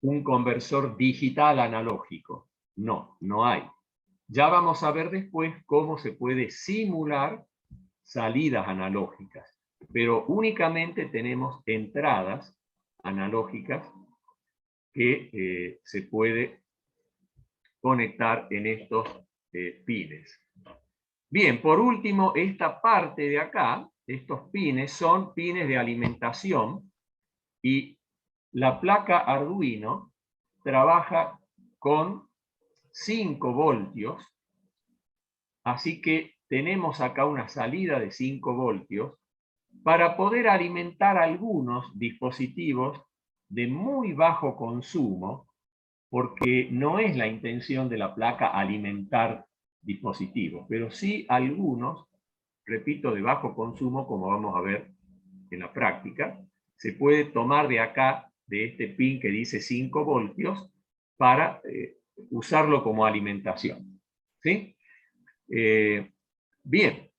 un conversor digital analógico. No, no hay. Ya vamos a ver después cómo se puede simular salidas analógicas, pero únicamente tenemos entradas analógicas que se puede conectar en estos pines. Bien, por último, esta parte de acá, estos pines, son pines de alimentación y la placa Arduino trabaja con 5 voltios, así que tenemos acá una salida de 5 voltios para poder alimentar algunos dispositivos de muy bajo consumo, porque no es la intención de la placa alimentar dispositivos, pero sí algunos, repito, de bajo consumo, como vamos a ver en la práctica. Se puede tomar de acá, de este pin que dice 5 voltios, para usarlo como alimentación. ¿Sí? Bien,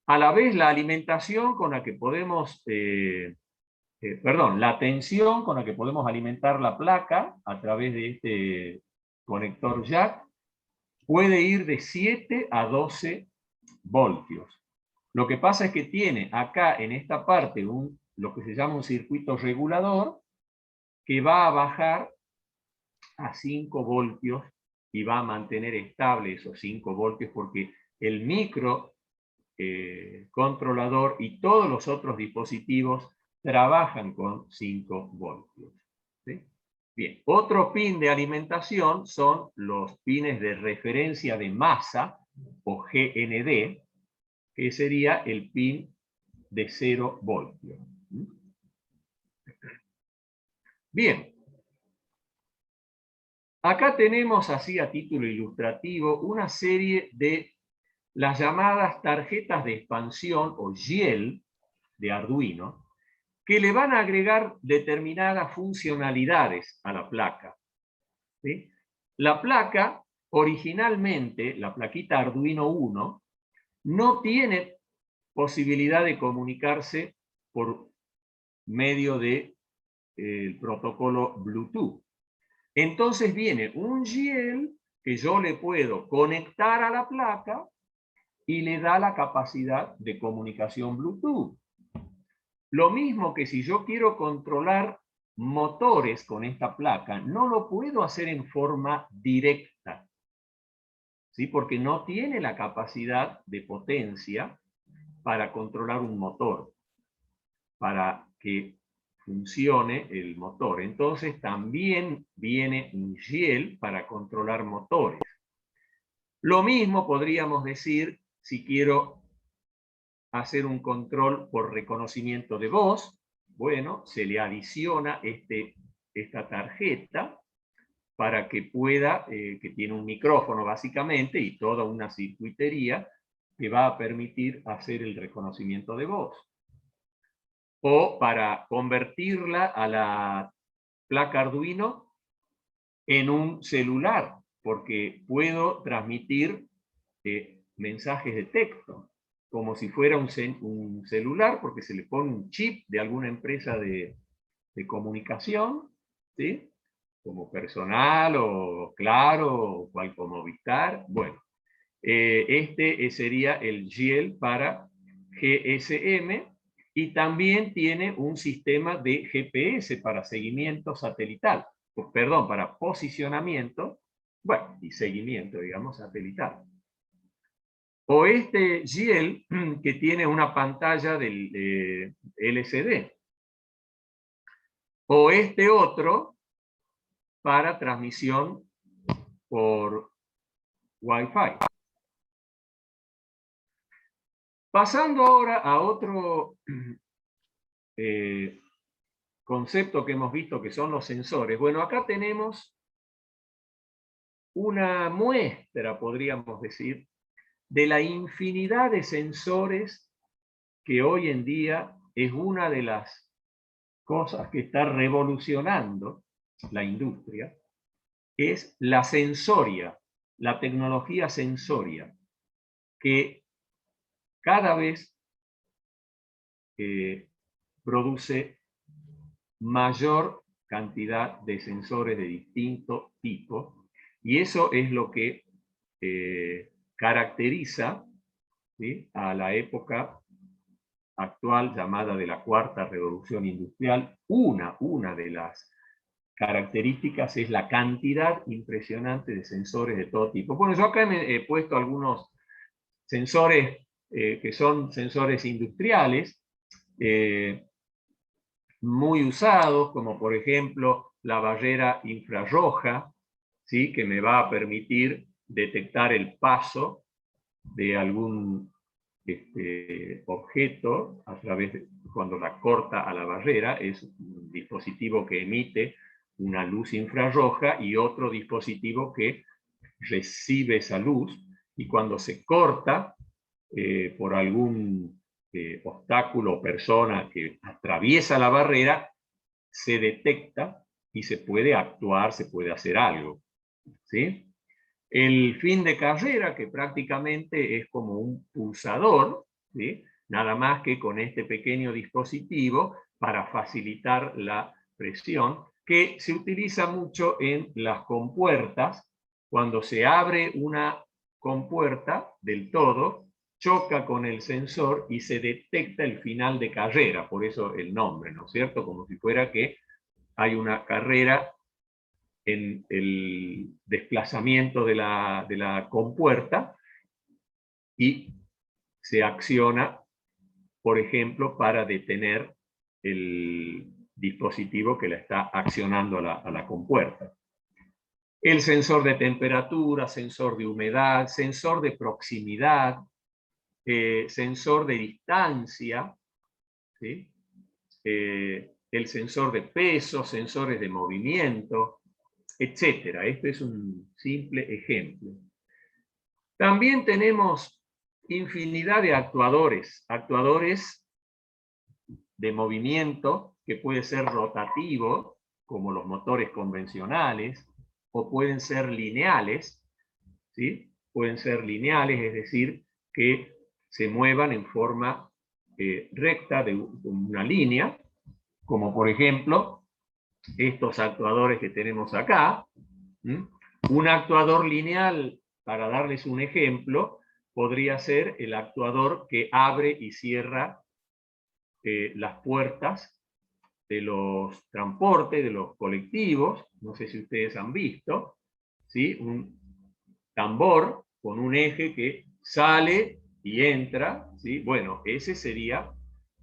a la vez la alimentación con la que podemos, la tensión con la que podemos alimentar la placa a través de este conector jack puede ir de 7 a 12 voltios. Lo que pasa es que tiene acá en esta parte lo que se llama un circuito regulador que va a bajar a 5 voltios y va a mantener estable esos 5 voltios porque el micro controlador y todos los otros dispositivos trabajan con 5 voltios. ¿Sí? Bien, otro pin de alimentación son los pines de referencia de masa o GND, que sería el pin de 0 voltios. Bien, acá tenemos así a título ilustrativo una serie de las llamadas tarjetas de expansión o GIEL de Arduino, que le van a agregar determinadas funcionalidades a la placa. ¿Sí? La placa, originalmente, la plaquita Arduino 1, no tiene posibilidad de comunicarse por medio del protocolo Bluetooth. Entonces viene un GIEL que yo le puedo conectar a la placa y le da la capacidad de comunicación Bluetooth. Lo mismo que si yo quiero controlar motores con esta placa, no lo puedo hacer en forma directa, ¿sí? Porque no tiene la capacidad de potencia para controlar un motor, para que funcione el motor. Entonces también viene un GIEL para controlar motores. Lo mismo podríamos decir si quiero hacer un control por reconocimiento de voz. Bueno, se le adiciona esta tarjeta para que pueda, que tiene un micrófono básicamente y toda una circuitería que va a permitir hacer el reconocimiento de voz. O para convertirla a la placa Arduino en un celular, porque puedo transmitir mensajes de texto, como si fuera un celular, porque se le pone un chip de alguna empresa de comunicación, ¿sí? Como Personal o Claro o Qualcomm Movistar. Bueno, este sería el GIEL para GSM y también tiene un sistema de GPS para seguimiento satelital, perdón, para posicionamiento, bueno, y seguimiento, digamos, satelital. O este GIEL que tiene una pantalla del LCD. O este otro para transmisión por Wi-Fi. Pasando ahora a otro concepto que hemos visto, que son los sensores. Bueno, acá tenemos una muestra, podríamos decir, de la infinidad de sensores que hoy en día es una de las cosas que está revolucionando la industria, es la sensoria, la tecnología sensoria, que cada vez produce mayor cantidad de sensores de distinto tipo, y eso es lo que caracteriza, ¿sí?, a la época actual llamada de la cuarta revolución industrial. Una de las características es la cantidad impresionante de sensores de todo tipo. Bueno, yo acá he puesto algunos sensores que son sensores industriales, muy usados, como por ejemplo la barrera infrarroja, ¿sí?, que me va a permitir detectar el paso de algún objeto, cuando la corta a la barrera, es un dispositivo que emite una luz infrarroja y otro dispositivo que recibe esa luz, y cuando se corta por algún obstáculo o persona que atraviesa la barrera, se detecta y se puede actuar, se puede hacer algo, ¿sí? El fin de carrera, que prácticamente es como un pulsador, ¿sí? Nada más que con este pequeño dispositivo para facilitar la presión, que se utiliza mucho en las compuertas. Cuando se abre una compuerta del todo, choca con el sensor y se detecta el final de carrera, por eso el nombre, ¿no es cierto? Como si fuera que hay una carrera en el desplazamiento de la compuerta y se acciona, por ejemplo, para detener el dispositivo que la está accionando a la compuerta. El sensor de temperatura, sensor de humedad, sensor de proximidad, sensor de distancia, ¿sí? El sensor de peso, sensores de movimiento, etcétera. Este es un simple ejemplo. También tenemos infinidad de actuadores de movimiento, que puede ser rotativo, como los motores convencionales, o pueden ser lineales, ¿sí? Pueden ser lineales, es decir, que se muevan en forma recta de una línea, como por ejemplo estos actuadores que tenemos acá. Un actuador lineal, para darles un ejemplo, podría ser el actuador que abre y cierra las puertas de los transportes, de los colectivos. No sé si ustedes han visto, ¿sí? Un tambor con un eje que sale y entra, ¿sí? Bueno, ese sería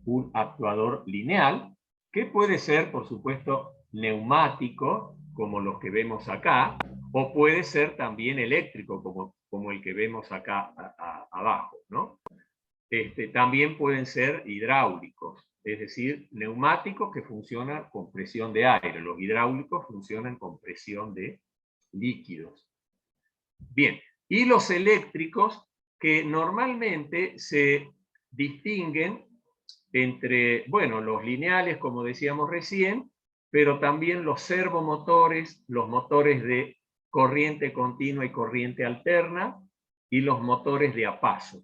un actuador lineal, que puede ser, por supuesto, neumático, como los que vemos acá, o puede ser también eléctrico, como el que vemos acá abajo, ¿no? También pueden ser hidráulicos, es decir, neumáticos que funcionan con presión de aire. Los hidráulicos funcionan con presión de líquidos. Bien, y los eléctricos, que normalmente se distinguen entre, bueno, los lineales, como decíamos recién, pero también los servomotores, los motores de corriente continua y corriente alterna, y los motores de a paso.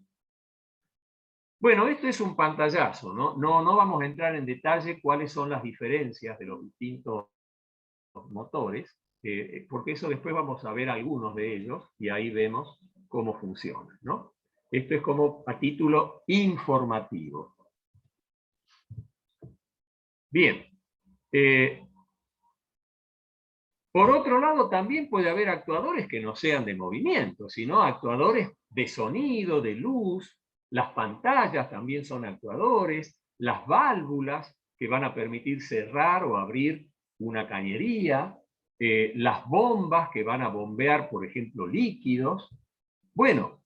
Bueno, esto es un pantallazo, ¿no? No vamos a entrar en detalle cuáles son las diferencias de los distintos motores, porque eso después vamos a ver algunos de ellos y ahí vemos cómo funciona, ¿no? Esto es como a título informativo. Bien. Por otro lado, también puede haber actuadores que no sean de movimiento, sino actuadores de sonido, de luz. Las pantallas también son actuadores, las válvulas que van a permitir cerrar o abrir una cañería, las bombas que van a bombear, por ejemplo, líquidos. Bueno,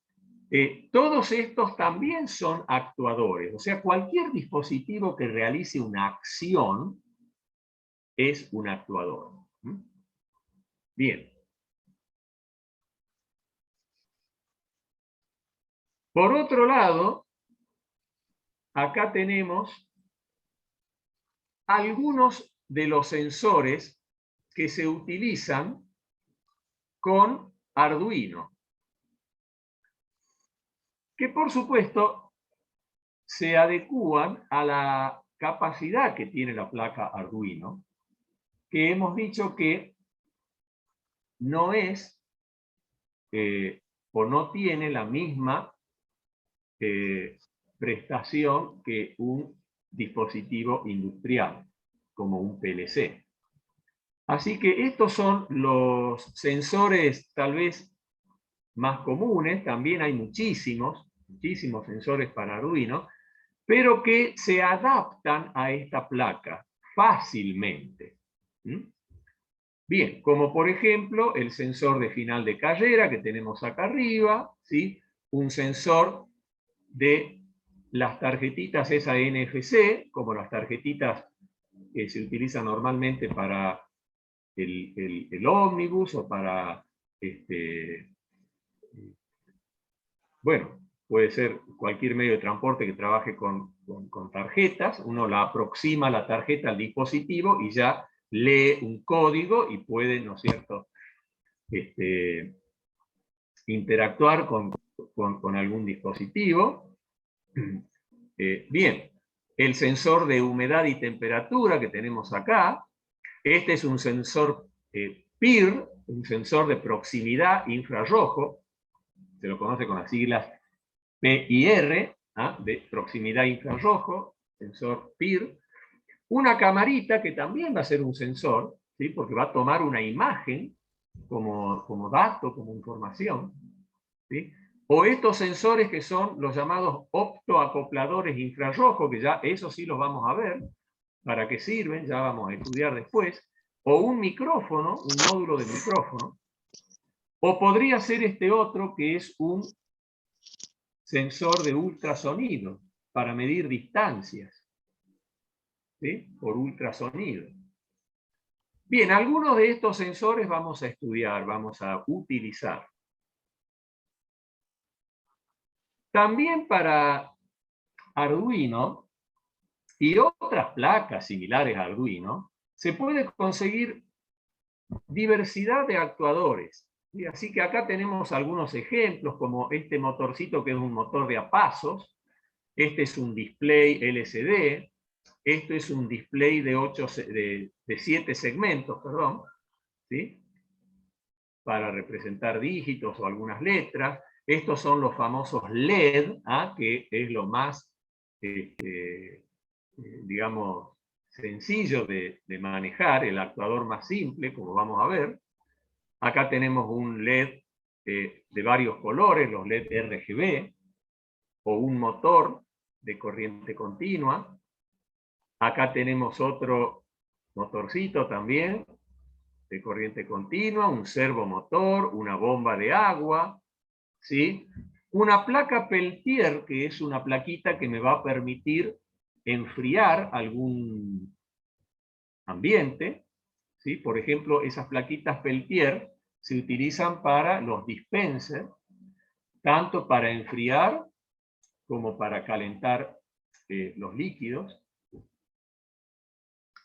todos estos también son actuadores, o sea, cualquier dispositivo que realice una acción es un actuador. Bien. Por otro lado, acá tenemos algunos de los sensores que se utilizan con Arduino, que por supuesto se adecúan a la capacidad que tiene la placa Arduino, que hemos dicho que no es o no tiene la misma prestación que un dispositivo industrial, como un PLC. Así que estos son los sensores tal vez más comunes. También hay muchísimos sensores para Arduino, pero que se adaptan a esta placa fácilmente. Bien, como por ejemplo el sensor de final de carrera que tenemos acá arriba, ¿sí? Un sensor de las tarjetitas esas NFC, como las tarjetitas que se utilizan normalmente para el ómnibus o para, bueno, puede ser cualquier medio de transporte que trabaje con tarjetas. Uno la aproxima la tarjeta al dispositivo y ya lee un código y puede, ¿no es cierto?, interactuar con algún dispositivo. Bien, el sensor de humedad y temperatura que tenemos acá. Este es un sensor PIR, un sensor de proximidad infrarrojo. Se lo conoce con las siglas PIR, de proximidad infrarrojo, sensor PIR. Una camarita que también va a ser un sensor, ¿sí?, porque va a tomar una imagen como dato, como información, ¿sí? O estos sensores que son los llamados optoacopladores infrarrojos, que ya eso sí los vamos a ver, para qué sirven, ya vamos a estudiar después, o un micrófono, un módulo de micrófono, o podría ser este otro que es un sensor de ultrasonido, para medir distancias, ¿sí?, por ultrasonido. Bien, algunos de estos sensores vamos a estudiar, vamos a utilizar. También para Arduino y otras placas similares a Arduino, se puede conseguir diversidad de actuadores. Y así que acá tenemos algunos ejemplos, como este motorcito que es un motor de a pasos. Este es un display LCD. Esto es un display de 7 segmentos, perdón, ¿sí?, para representar dígitos o algunas letras. Estos son los famosos LED, que es lo más, digamos, sencillo de manejar, el actuador más simple, como vamos a ver. Acá tenemos un LED de varios colores, los LED RGB, o un motor de corriente continua. Acá tenemos otro motorcito también, de corriente continua, un servomotor, una bomba de agua, ¿sí? Una placa Peltier, que es una plaquita que me va a permitir enfriar algún ambiente, ¿sí? Por ejemplo, esas plaquitas Peltier se utilizan para los dispensers, tanto para enfriar como para calentar los líquidos.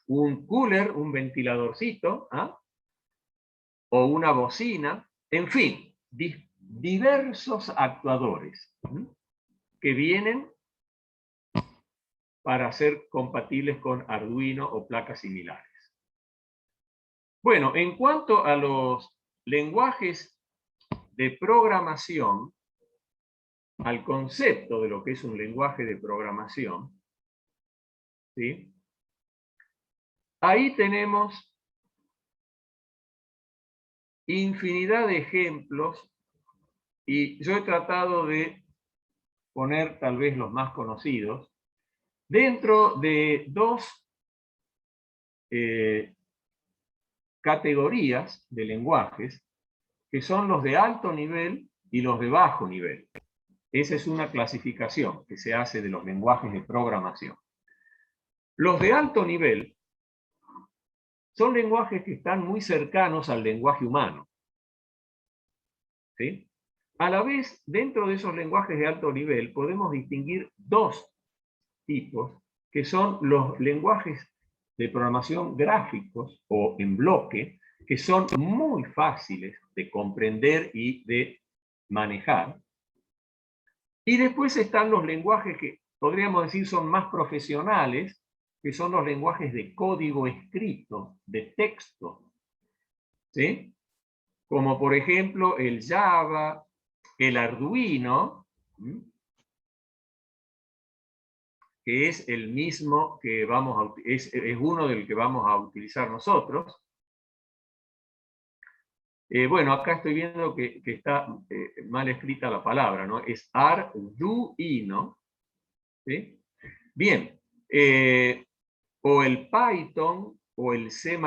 Un cooler, un ventiladorcito, o una bocina, en fin, diversos actuadores que vienen para ser compatibles con Arduino o placas similares. Bueno, en cuanto a los lenguajes de programación, al concepto de lo que es un lenguaje de programación, ¿sí?, ahí tenemos infinidad de ejemplos y yo he tratado de poner tal vez los más conocidos dentro de dos categorías de lenguajes, que son los de alto nivel y los de bajo nivel. Esa es una clasificación que se hace de los lenguajes de programación. Los de alto nivel son lenguajes que están muy cercanos al lenguaje humano, ¿sí? A la vez, dentro de esos lenguajes de alto nivel podemos distinguir dos tipos, que son los lenguajes de programación gráficos o en bloque, que son muy fáciles de comprender y de manejar. Y después están los lenguajes que podríamos decir son más profesionales, que son los lenguajes de código escrito, de texto, ¿sí? Como por ejemplo el Java, el Arduino, que es el mismo que es uno del que vamos a utilizar nosotros. Bueno, acá estoy viendo que está mal escrita la palabra, ¿no? Es Arduino, ¿sí? Bien, o el Python o el C++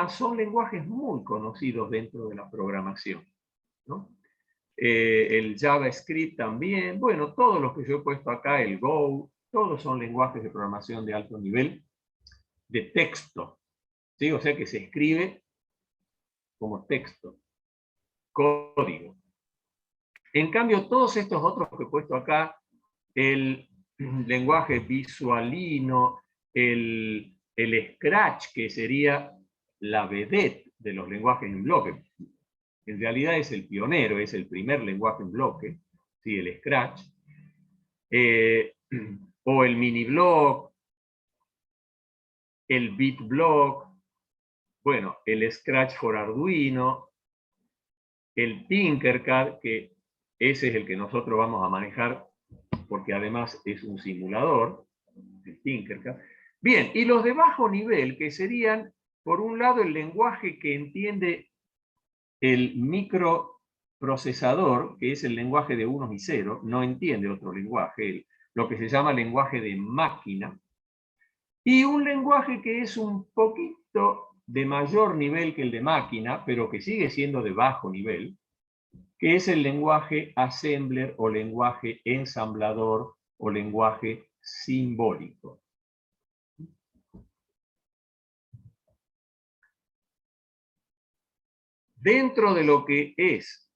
son lenguajes muy conocidos dentro de la programación, ¿no? el JavaScript también, bueno, todos los que yo he puesto acá, el Go, todos son lenguajes de programación de alto nivel de texto, ¿sí? O sea que se escribe como texto, código. En cambio, todos estos otros que he puesto acá, el lenguaje visualino, el Scratch, que sería la vedette de los lenguajes en bloque, en realidad es el pionero, es el primer lenguaje en bloque, ¿sí? El Scratch, o el Miniblock, el BitBlock, bueno, el Scratch for Arduino, el Tinkercad, que ese es el que nosotros vamos a manejar porque además es un simulador, el Tinkercad. Bien, y los de bajo nivel, que serían, por un lado, el lenguaje que entiende el microprocesador, que es el lenguaje de unos y ceros, no entiende otro lenguaje, lo que se llama lenguaje de máquina, y un lenguaje que es un poquito de mayor nivel que el de máquina, pero que sigue siendo de bajo nivel, que es el lenguaje assembler o lenguaje ensamblador o lenguaje simbólico. Dentro de lo que es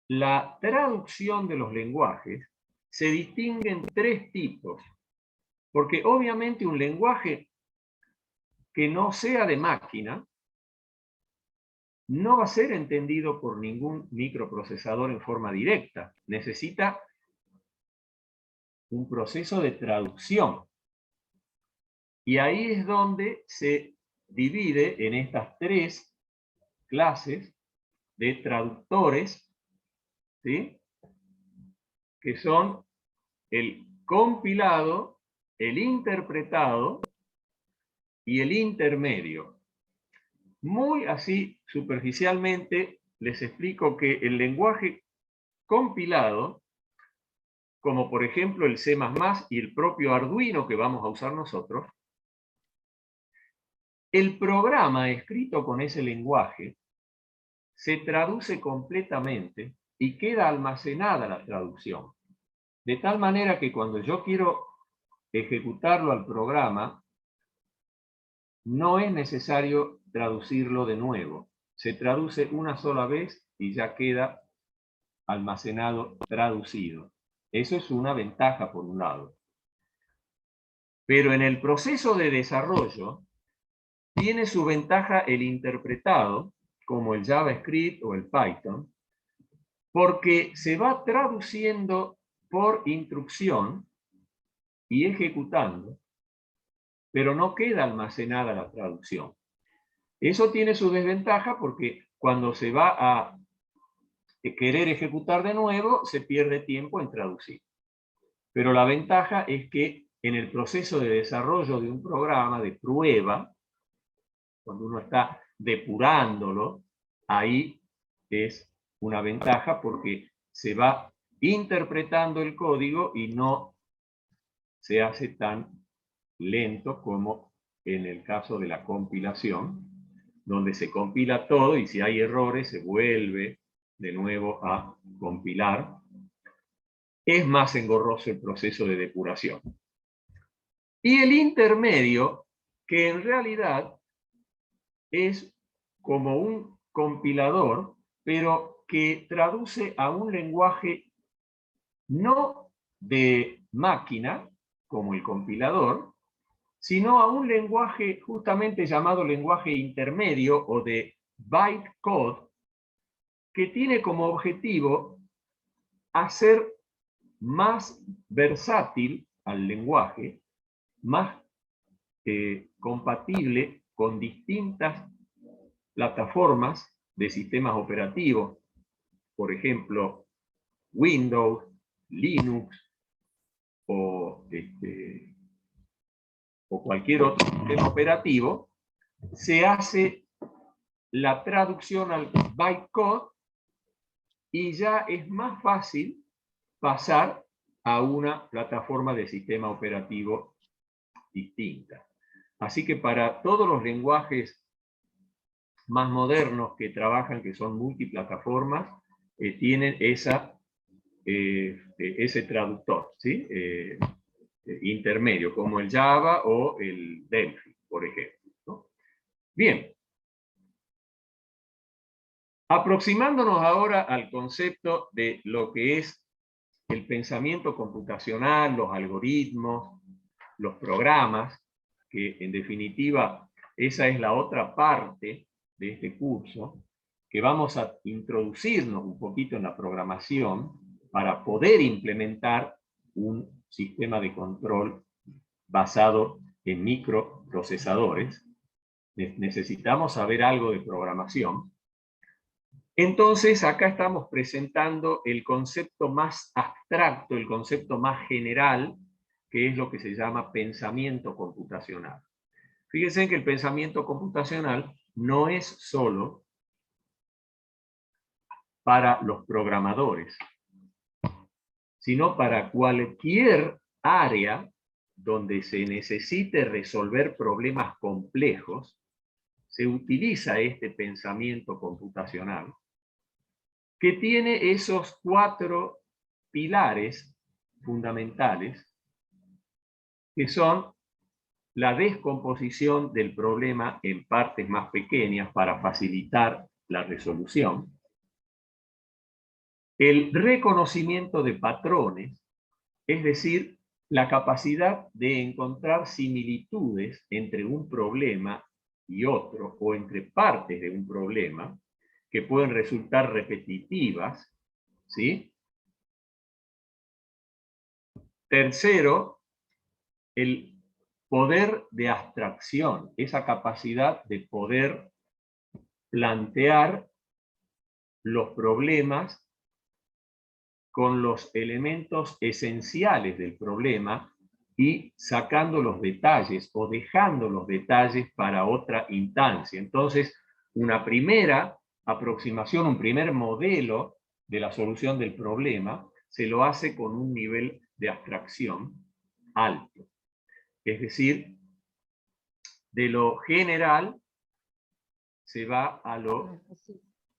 la traducción de los lenguajes, se distinguen tres tipos, porque obviamente un lenguaje que no sea de máquina no va a ser entendido por ningún microprocesador en forma directa. Necesita un proceso de traducción. Y ahí es donde se divide en estas tres clases de traductores, ¿sí? Que son el compilado, el interpretado y el intermedio. Muy así, superficialmente, les explico que el lenguaje compilado, como por ejemplo el C++ y el propio Arduino que vamos a usar nosotros, el programa escrito con ese lenguaje se traduce completamente y queda almacenada la traducción. De tal manera que cuando yo quiero ejecutarlo al programa, no es necesario traducirlo de nuevo. Se traduce una sola vez y ya queda almacenado, traducido. Eso es una ventaja por un lado. Pero en el proceso de desarrollo tiene su ventaja el interpretado, como el JavaScript o el Python, porque se va traduciendo por instrucción y ejecutando, pero no queda almacenada la traducción. Eso tiene su desventaja porque cuando se va a querer ejecutar de nuevo, se pierde tiempo en traducir. Pero la ventaja es que en el proceso de desarrollo de un programa, de prueba, cuando uno está depurándolo, ahí es una ventaja porque se va interpretando el código y no se hace tan lento como en el caso de la compilación, donde se compila todo y si hay errores se vuelve de nuevo a compilar. Es más engorroso el proceso de depuración. Y el intermedio, que en realidad es como un compilador, pero que traduce a un lenguaje no de máquina, como el compilador, sino a un lenguaje justamente llamado lenguaje intermedio o de bytecode, que tiene como objetivo hacer más versátil al lenguaje, más compatible con distintas plataformas de sistemas operativos, por ejemplo, Windows, Linux o cualquier otro sistema operativo, se hace la traducción al bytecode y ya es más fácil pasar a una plataforma de sistema operativo distinta. Así que para todos los lenguajes más modernos que trabajan, que son multiplataformas, tienen ese traductor, ¿sí? Intermedio, como el Java o el Delphi, por ejemplo, ¿no? Bien. Aproximándonos ahora al concepto de lo que es el pensamiento computacional, los algoritmos, los programas, que en definitiva esa es la otra parte de este curso, que vamos a introducirnos un poquito en la programación para poder implementar un sistema de control basado en microprocesadores. Necesitamos saber algo de programación. Entonces, acá estamos presentando el concepto más abstracto, el concepto más general, que es lo que se llama pensamiento computacional. Fíjense que el pensamiento computacional no es solo para los programadores, sino para cualquier área donde se necesite resolver problemas complejos, se utiliza este pensamiento computacional, que tiene esos 4 pilares fundamentales, que son la descomposición del problema en partes más pequeñas para facilitar la resolución, el reconocimiento de patrones, es decir, la capacidad de encontrar similitudes entre un problema y otro, o entre partes de un problema, que pueden resultar repetitivas, ¿sí? Tercero, el poder de abstracción, esa capacidad de poder plantear los problemas con los elementos esenciales del problema y sacando los detalles o dejando los detalles para otra instancia. Entonces, una primera aproximación, un primer modelo de la solución del problema se lo hace con un nivel de abstracción alto. Es decir, de lo general se va a lo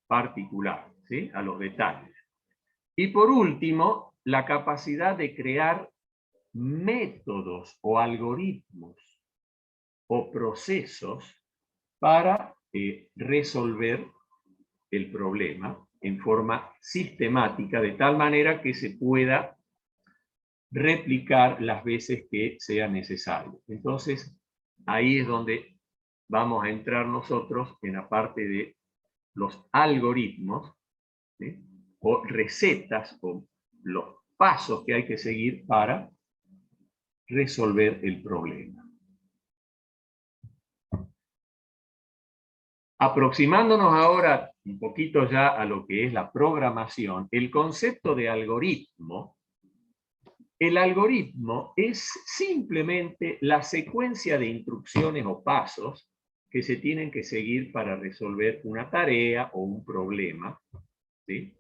particular, ¿sí? A los detalles. Y por último, la capacidad de crear métodos o algoritmos o procesos para resolver el problema en forma sistemática, de tal manera que se pueda replicar las veces que sea necesario. Entonces, ahí es donde vamos a entrar nosotros en la parte de los algoritmos, ¿sí? O recetas, o los pasos que hay que seguir para resolver el problema. Aproximándonos ahora un poquito ya a lo que es la programación, el concepto de algoritmo, el algoritmo es simplemente la secuencia de instrucciones o pasos que se tienen que seguir para resolver una tarea o un problema, ¿sí?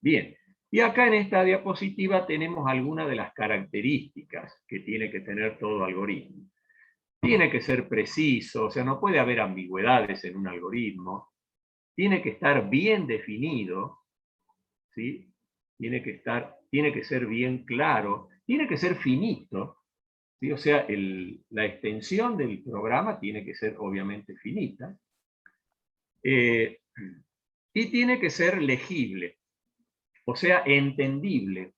Bien, y acá en esta diapositiva tenemos algunas de las características que tiene que tener todo algoritmo. Tiene que ser preciso, o sea, no puede haber ambigüedades en un algoritmo. Tiene que estar bien definido, ¿sí? Tiene que ser bien claro, tiene que ser finito, ¿sí? O sea, la extensión del programa tiene que ser obviamente finita. Y tiene que ser legible, o sea, entendible,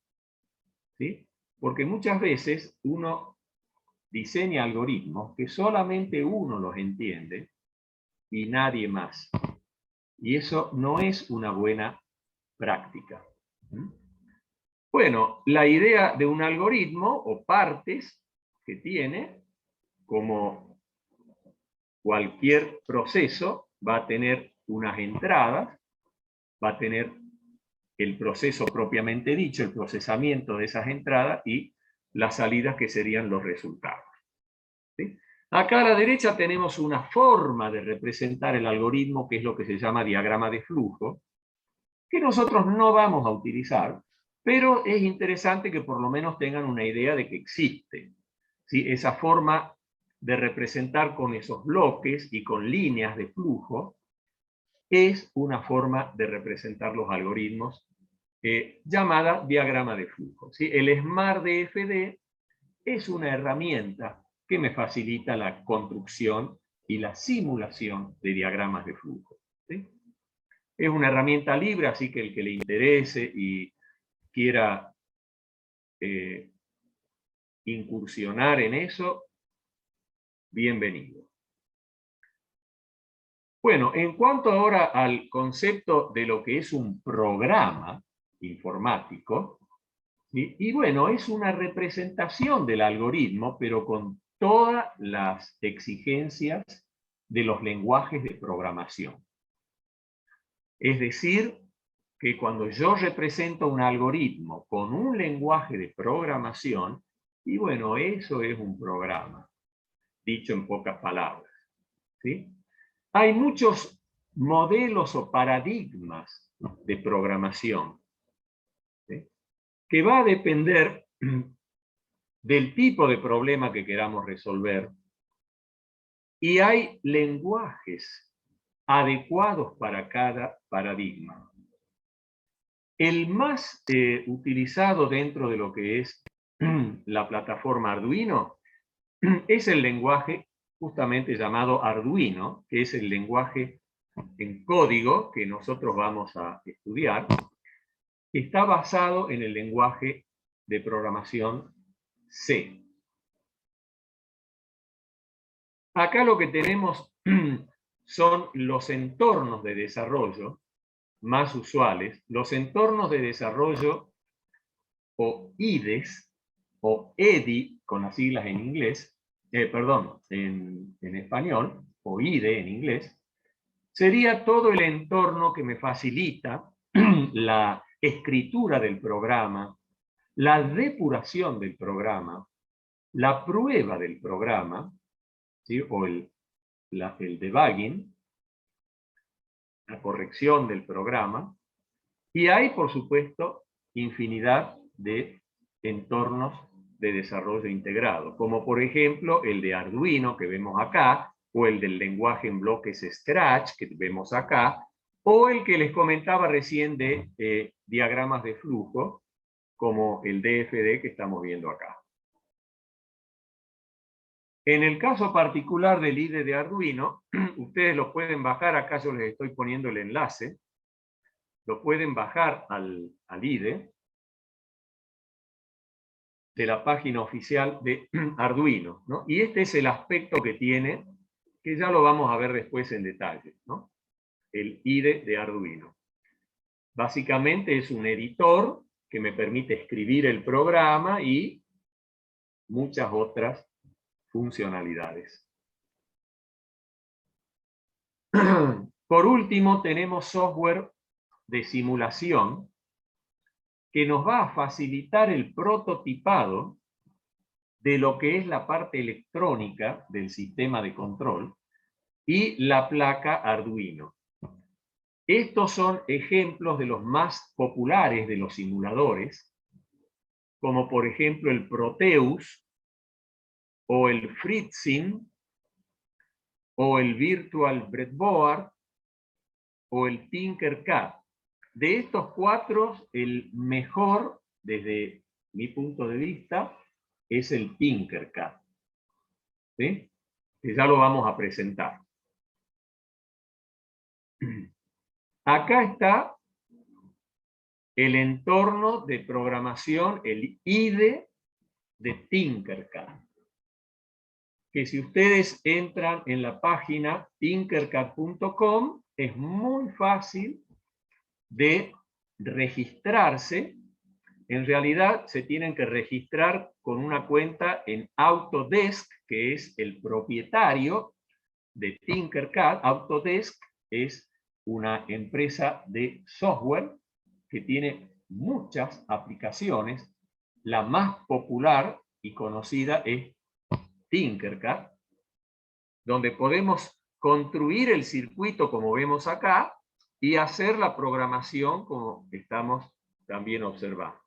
¿sí? Porque muchas veces uno diseña algoritmos que solamente uno los entiende y nadie más. Y eso no es una buena práctica. Bueno, la idea de un algoritmo o partes que tiene, como cualquier proceso, va a tener unas entradas, va a tener el proceso propiamente dicho, el procesamiento de esas entradas y las salidas que serían los resultados, ¿sí? Acá a la derecha tenemos una forma de representar el algoritmo, que es lo que se llama diagrama de flujo, que nosotros no vamos a utilizar, pero es interesante que por lo menos tengan una idea de que existe, ¿sí? Esa forma de representar con esos bloques y con líneas de flujo es una forma de representar los algoritmos llamada diagrama de flujo, ¿sí? El SmartDFD es una herramienta que me facilita la construcción y la simulación de diagramas de flujo, ¿sí? Es una herramienta libre, así que el que le interese y quiera incursionar en eso, bienvenido. Bueno, en cuanto ahora al concepto de lo que es un programa informático, ¿sí? Y bueno, es una representación del algoritmo, pero con todas las exigencias de los lenguajes de programación. Es decir, que cuando yo represento un algoritmo con un lenguaje de programación, y bueno, eso es un programa, dicho en pocas palabras, ¿sí? Hay muchos modelos o paradigmas de programación, ¿sí? Que va a depender del tipo de problema que queramos resolver, y hay lenguajes adecuados para cada paradigma. El más utilizado dentro de lo que es la plataforma Arduino es el lenguaje justamente llamado Arduino, que es el lenguaje en código que nosotros vamos a estudiar. Está basado en el lenguaje de programación C. Acá lo que tenemos son los entornos de desarrollo más usuales, los entornos de desarrollo o IDEs, o EDI, con las siglas en inglés, en español, o IDE en inglés, sería todo el entorno que me facilita la escritura del programa, la depuración del programa, la prueba del programa, ¿sí? O el debugging, la corrección del programa, y hay, por supuesto, infinidad de entornos de desarrollo integrado, como por ejemplo el de Arduino que vemos acá, o el del lenguaje en bloques Scratch que vemos acá, o el que les comentaba recién de diagramas de flujo, como el DFD que estamos viendo acá. En el caso particular del IDE de Arduino, ustedes lo pueden bajar, acá yo les estoy poniendo el enlace, lo pueden bajar al IDE de la página oficial de Arduino, ¿no? Y este es el aspecto que tiene, que ya lo vamos a ver después en detalle, ¿no? El IDE de Arduino. Básicamente es un editor que me permite escribir el programa y muchas otras funcionalidades. Por último, tenemos software de simulación que nos va a facilitar el prototipado de lo que es la parte electrónica del sistema de control y la placa Arduino. Estos son ejemplos de los más populares de los simuladores, como por ejemplo el Proteus, o el FreeSim, o el Virtual Breadboard, o el Tinkercad. De estos cuatro, el mejor, desde mi punto de vista, es el Tinkercad, ¿sí? Que ya lo vamos a presentar. Acá está el entorno de programación, el IDE de Tinkercad, que si ustedes entran en la página tinkercad.com, es muy fácil de registrarse. En realidad se tienen que registrar con una cuenta en Autodesk, que es el propietario de Tinkercad. Autodesk es una empresa de software que tiene muchas aplicaciones. La más popular y conocida es Tinkercad, donde podemos construir el circuito como vemos acá y hacer la programación como estamos también observando.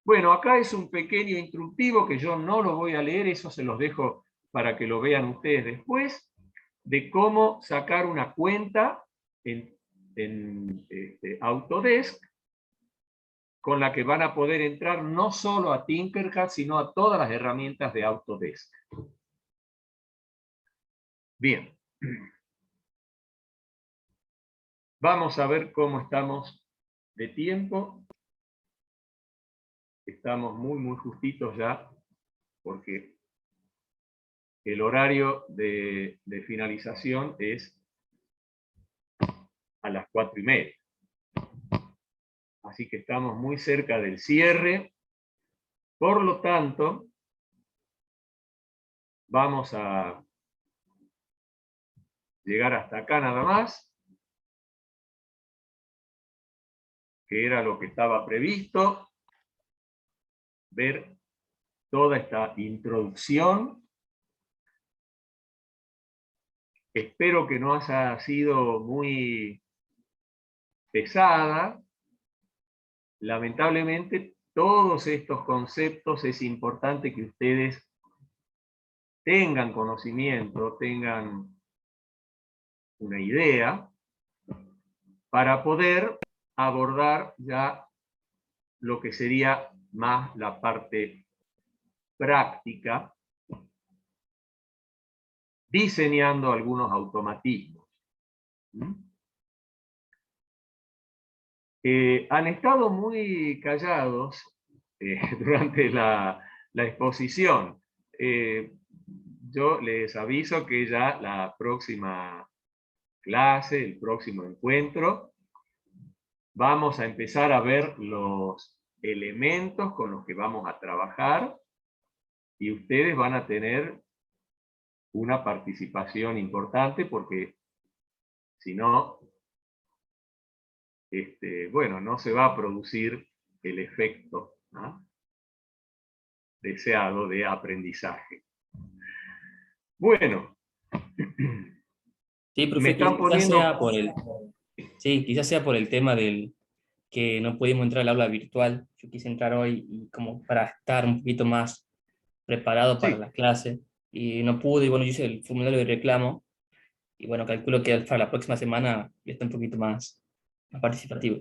Bueno, acá es un pequeño instructivo que yo no lo voy a leer, eso se los dejo para que lo vean ustedes después. de cómo sacar una cuenta en Autodesk, con la que van a poder entrar no solo a Tinkercad, sino a todas las herramientas de Autodesk. Bien. Vamos a ver cómo estamos de tiempo. Estamos muy justitos ya, porque el horario de finalización es a las 4:30. Así que estamos muy cerca del cierre. Por lo tanto, vamos a llegar hasta acá nada más, que era lo que estaba previsto. Ver toda esta introducción. Espero que no haya sido muy pesada. Lamentablemente, todos estos conceptos es importante que ustedes tengan conocimiento, tengan una idea, para poder abordar ya lo que sería más la parte práctica, diseñando algunos automatismos. Han estado muy callados durante la exposición. Yo les aviso que ya la próxima clase, el próximo encuentro, vamos a empezar a ver los elementos con los que vamos a trabajar y ustedes van a tener una participación importante, porque si no, bueno, no se va a producir el efecto, ¿no?, deseado de aprendizaje. Bueno. Sí, profe, Me están quizás poniendo... sea por el, sí, quizás sea por el tema del que no pudimos entrar al aula virtual. Yo quise entrar hoy y como para estar un poquito más preparado para Sí. la clase y no pude, y bueno, yo hice el formulario de reclamo y bueno, calculo que para la próxima semana ya está un poquito más participativo.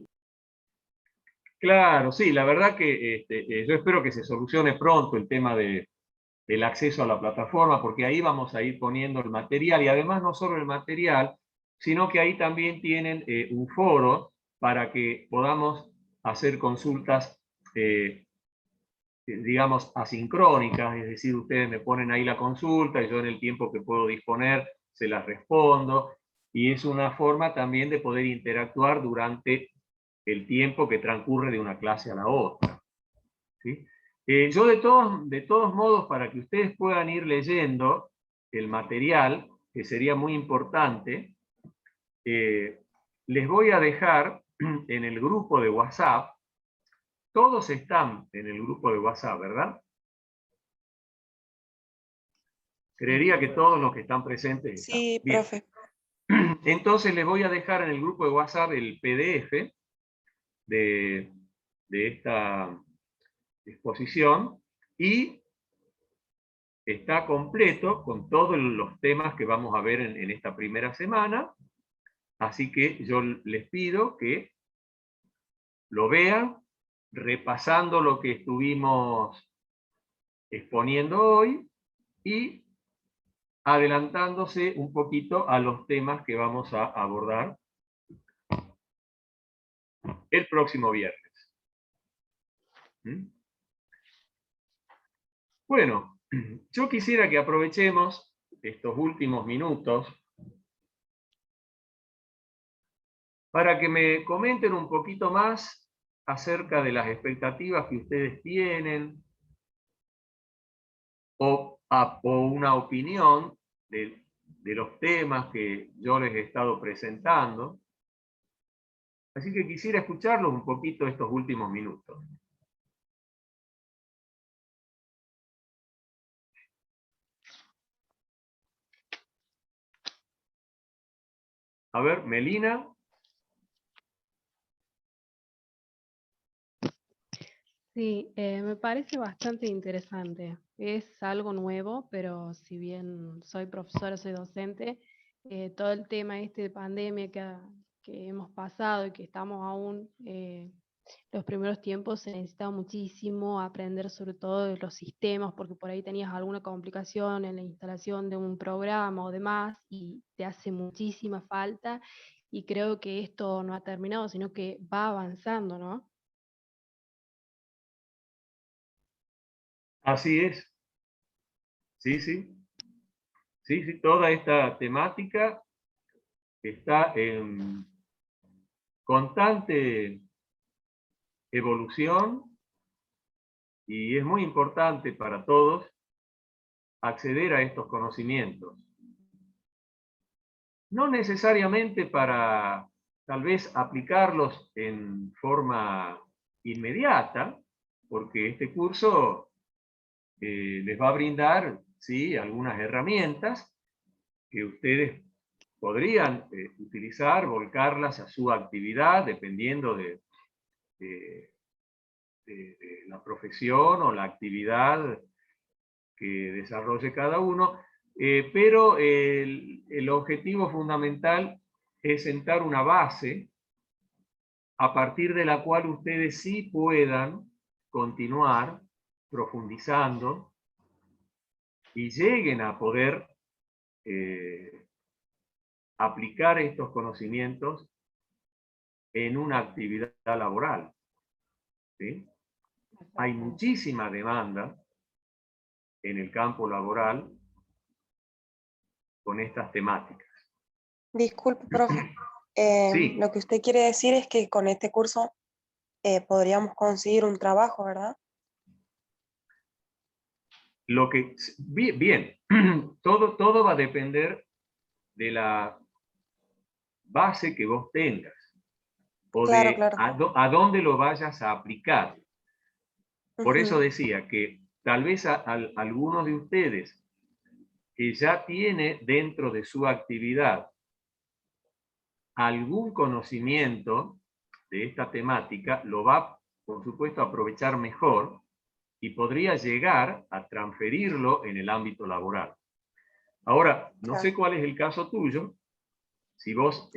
Claro, sí, la verdad que yo espero que se solucione pronto el tema del acceso a la plataforma, porque ahí vamos a ir poniendo el material, y además no solo el material, sino que ahí también tienen un foro para que podamos hacer consultas, digamos, asincrónicas, es decir, ustedes me ponen ahí la consulta y yo en el tiempo que puedo disponer se las respondo, y es una forma también de poder interactuar durante el tiempo que transcurre de una clase a la otra, ¿sí? Yo de todos modos, para que ustedes puedan ir leyendo el material, que sería muy importante, les voy a dejar en el grupo de WhatsApp. Todos están en el grupo de WhatsApp, ¿verdad? Creería que todos los que están presentes están. Sí, Bien. profe. Entonces les voy a dejar en el grupo de WhatsApp el PDF de esta exposición, y está completo con todos los temas que vamos a ver en esta primera semana. Así que yo les pido que lo vean, repasando lo que estuvimos exponiendo hoy y adelantándose un poquito a los temas que vamos a abordar el próximo viernes. Bueno, yo quisiera que aprovechemos estos últimos minutos para que me comenten un poquito más acerca de las expectativas que ustedes tienen, o una opinión de los temas que yo les he estado presentando. Así que quisiera escucharlos un poquito estos últimos minutos. A ver, Melina. Sí, me parece bastante interesante. Es algo nuevo, pero si bien soy profesora, soy docente, todo el tema este de pandemia que hemos pasado y que estamos aún, los primeros tiempos se necesitaba muchísimo aprender sobre todo de los sistemas, porque por ahí tenías alguna complicación en la instalación de un programa o demás, y te hace muchísima falta, y creo que esto no ha terminado, sino que va avanzando, ¿no? Así es, sí, sí, sí, sí, toda esta temática está en constante evolución y es muy importante para todos acceder a estos conocimientos. No necesariamente para tal vez aplicarlos en forma inmediata, porque este curso les va a brindar, sí, algunas herramientas que ustedes podrían utilizar, volcarlas a su actividad, dependiendo de, de la profesión o la actividad que desarrolle cada uno, pero el objetivo fundamental es sentar una base a partir de la cual ustedes sí puedan continuar profundizando y lleguen a poder aplicar estos conocimientos en una actividad laboral, ¿sí? Hay muchísima demanda en el campo laboral con estas temáticas. Disculpe, profe. Sí, Lo que usted quiere decir es que con este curso podríamos conseguir un trabajo, ¿verdad? lo que, bien, todo va a depender de la base que vos tengas o Claro, de claro. a dónde lo vayas a aplicar. Por eso Ujú. decía que tal vez algunos de ustedes que ya tiene dentro de su actividad algún conocimiento de esta temática, lo va, por supuesto, a aprovechar mejor y podría llegar a transferirlo en el ámbito laboral. Ahora, no sé Claro. cuál es el caso tuyo, si vos,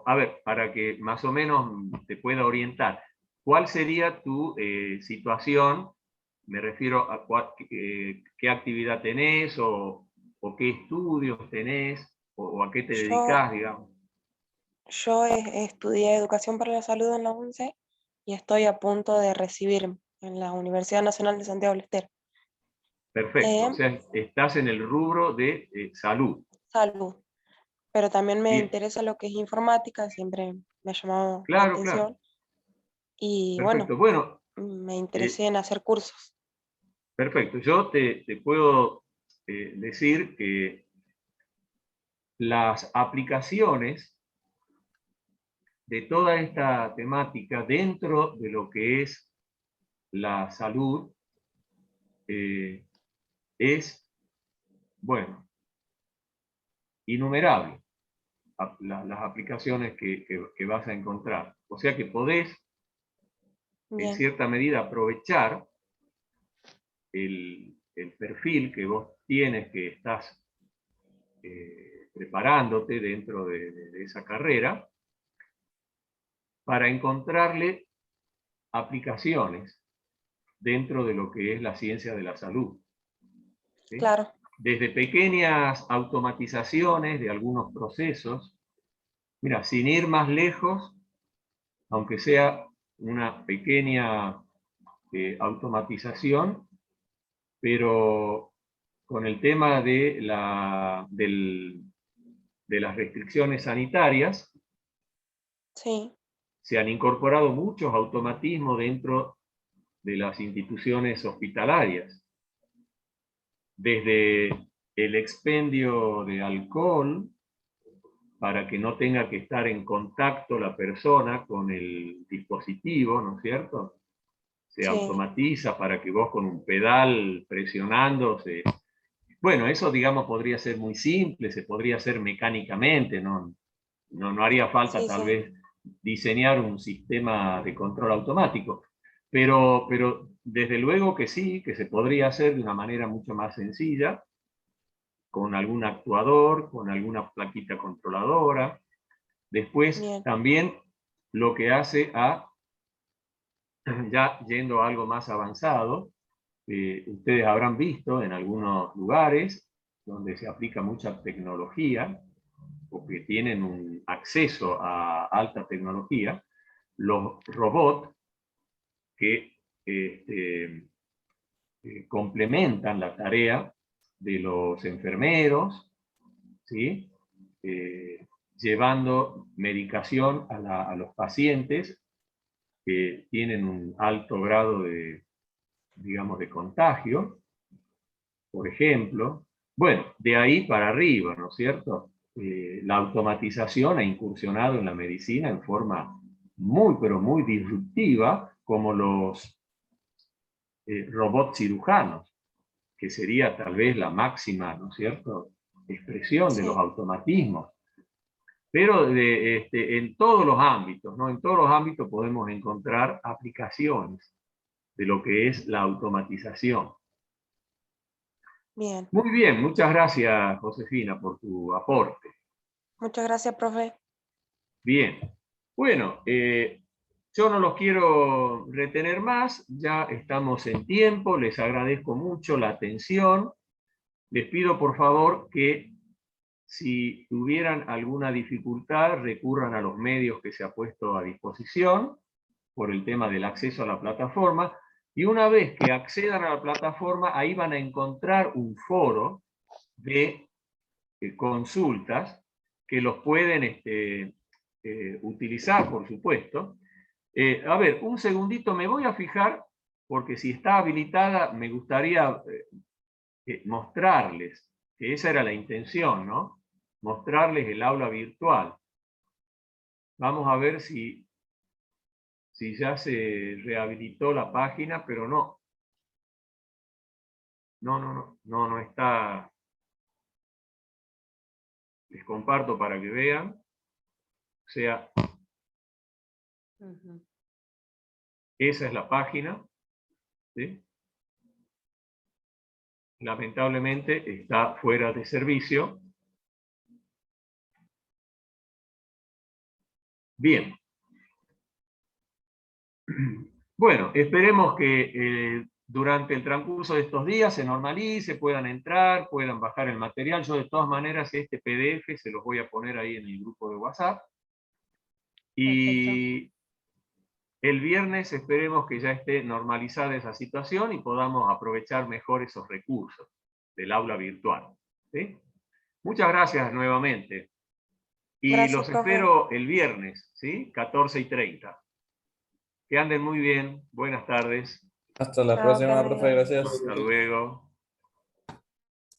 a ver, para que más o menos te pueda orientar, ¿cuál sería tu situación? Me refiero a qué actividad tenés o qué estudios tenés o a qué te Yo, dedicás, digamos. yo estudié Educación para la Salud en la UNCE y estoy a punto de recibirme en la Universidad Nacional de Santiago del Estero. Perfecto, o Eh, sea, estás en el rubro de salud. Salud, pero también me Bien, interesa lo que es informática, siempre me ha llamado la claro, claro, atención y bueno, perfecto. Bueno, me eh, interesé en hacer cursos. perfecto. Yo te puedo decir que las aplicaciones de toda esta temática dentro de lo que es la salud eh, es, bueno, innumerable las aplicaciones que vas a encontrar. O sea que podés, en Bien, cierta medida, aprovechar el perfil que vos tienes, que estás preparándote dentro de esa carrera, para encontrarle aplicaciones dentro de lo que es la ciencia de la salud, ¿sí? claro, Desde pequeñas automatizaciones de algunos procesos, mira, sin ir más lejos, aunque sea una pequeña automatización, pero con el tema de las restricciones sanitarias, sí, se han incorporado muchos automatismos dentro de las instituciones hospitalarias, desde el expendio de alcohol para que no tenga que estar en contacto la persona con el dispositivo, ¿no es cierto? Se sí, automatiza para que vos con un pedal presionando, bueno, eso digamos podría ser muy simple, se podría hacer mecánicamente, no haría falta sí, tal sí, vez diseñar un sistema de control automático, pero desde luego que sí, que se podría hacer de una manera mucho más sencilla con algún actuador, con alguna plaquita controladora. Después Bien. también lo que hace ya yendo a algo más avanzado, ustedes habrán visto en algunos lugares donde se aplica mucha tecnología, o que tienen un acceso a alta tecnología, los robots que complementan la tarea de los enfermeros, ¿sí? Llevando medicación a los pacientes que tienen un alto grado de, digamos, de contagio, por ejemplo. Bueno, de ahí para arriba, ¿no es cierto? La automatización ha incursionado en la medicina en forma muy, pero muy disruptiva, como los robots cirujanos, que sería tal vez la máxima, ¿no es cierto?, expresión de los Sí, automatismos. Pero en todos los ámbitos, ¿no? En todos los ámbitos podemos encontrar aplicaciones de lo que es la automatización. bien. Muy bien, muchas gracias, Josefina, por tu aporte. Muchas gracias, profe. Bien, bueno, yo no los quiero retener más, ya estamos en tiempo, les agradezco mucho la atención. Les pido por favor que si tuvieran alguna dificultad recurran a los medios que se ha puesto a disposición por el tema del acceso a la plataforma, y una vez que accedan a la plataforma, ahí van a encontrar un foro de consultas que los pueden utilizar, por supuesto. A ver, un segundito, me voy a fijar, porque si está habilitada, me gustaría mostrarles, que esa era la intención, ¿no? Mostrarles el aula virtual. Vamos a ver si ya se rehabilitó la página, pero no. No está. Les comparto para que vean. O sea, esa es la página, ¿sí? Lamentablemente está fuera de servicio. Bien. Bueno, esperemos que durante el transcurso de estos días se normalice, puedan entrar, puedan bajar el material. Yo de todas maneras este PDF se los voy a poner ahí en el grupo de WhatsApp. Y el viernes esperemos que ya esté normalizada esa situación y podamos aprovechar mejor esos recursos del aula virtual, ¿sí? Muchas gracias nuevamente. Y Gracias, los profe. espero el viernes, ¿sí? 14:30. Que anden muy bien. Buenas tardes. Hasta la Chao, que próxima, anden profe, bien. gracias. Hasta luego.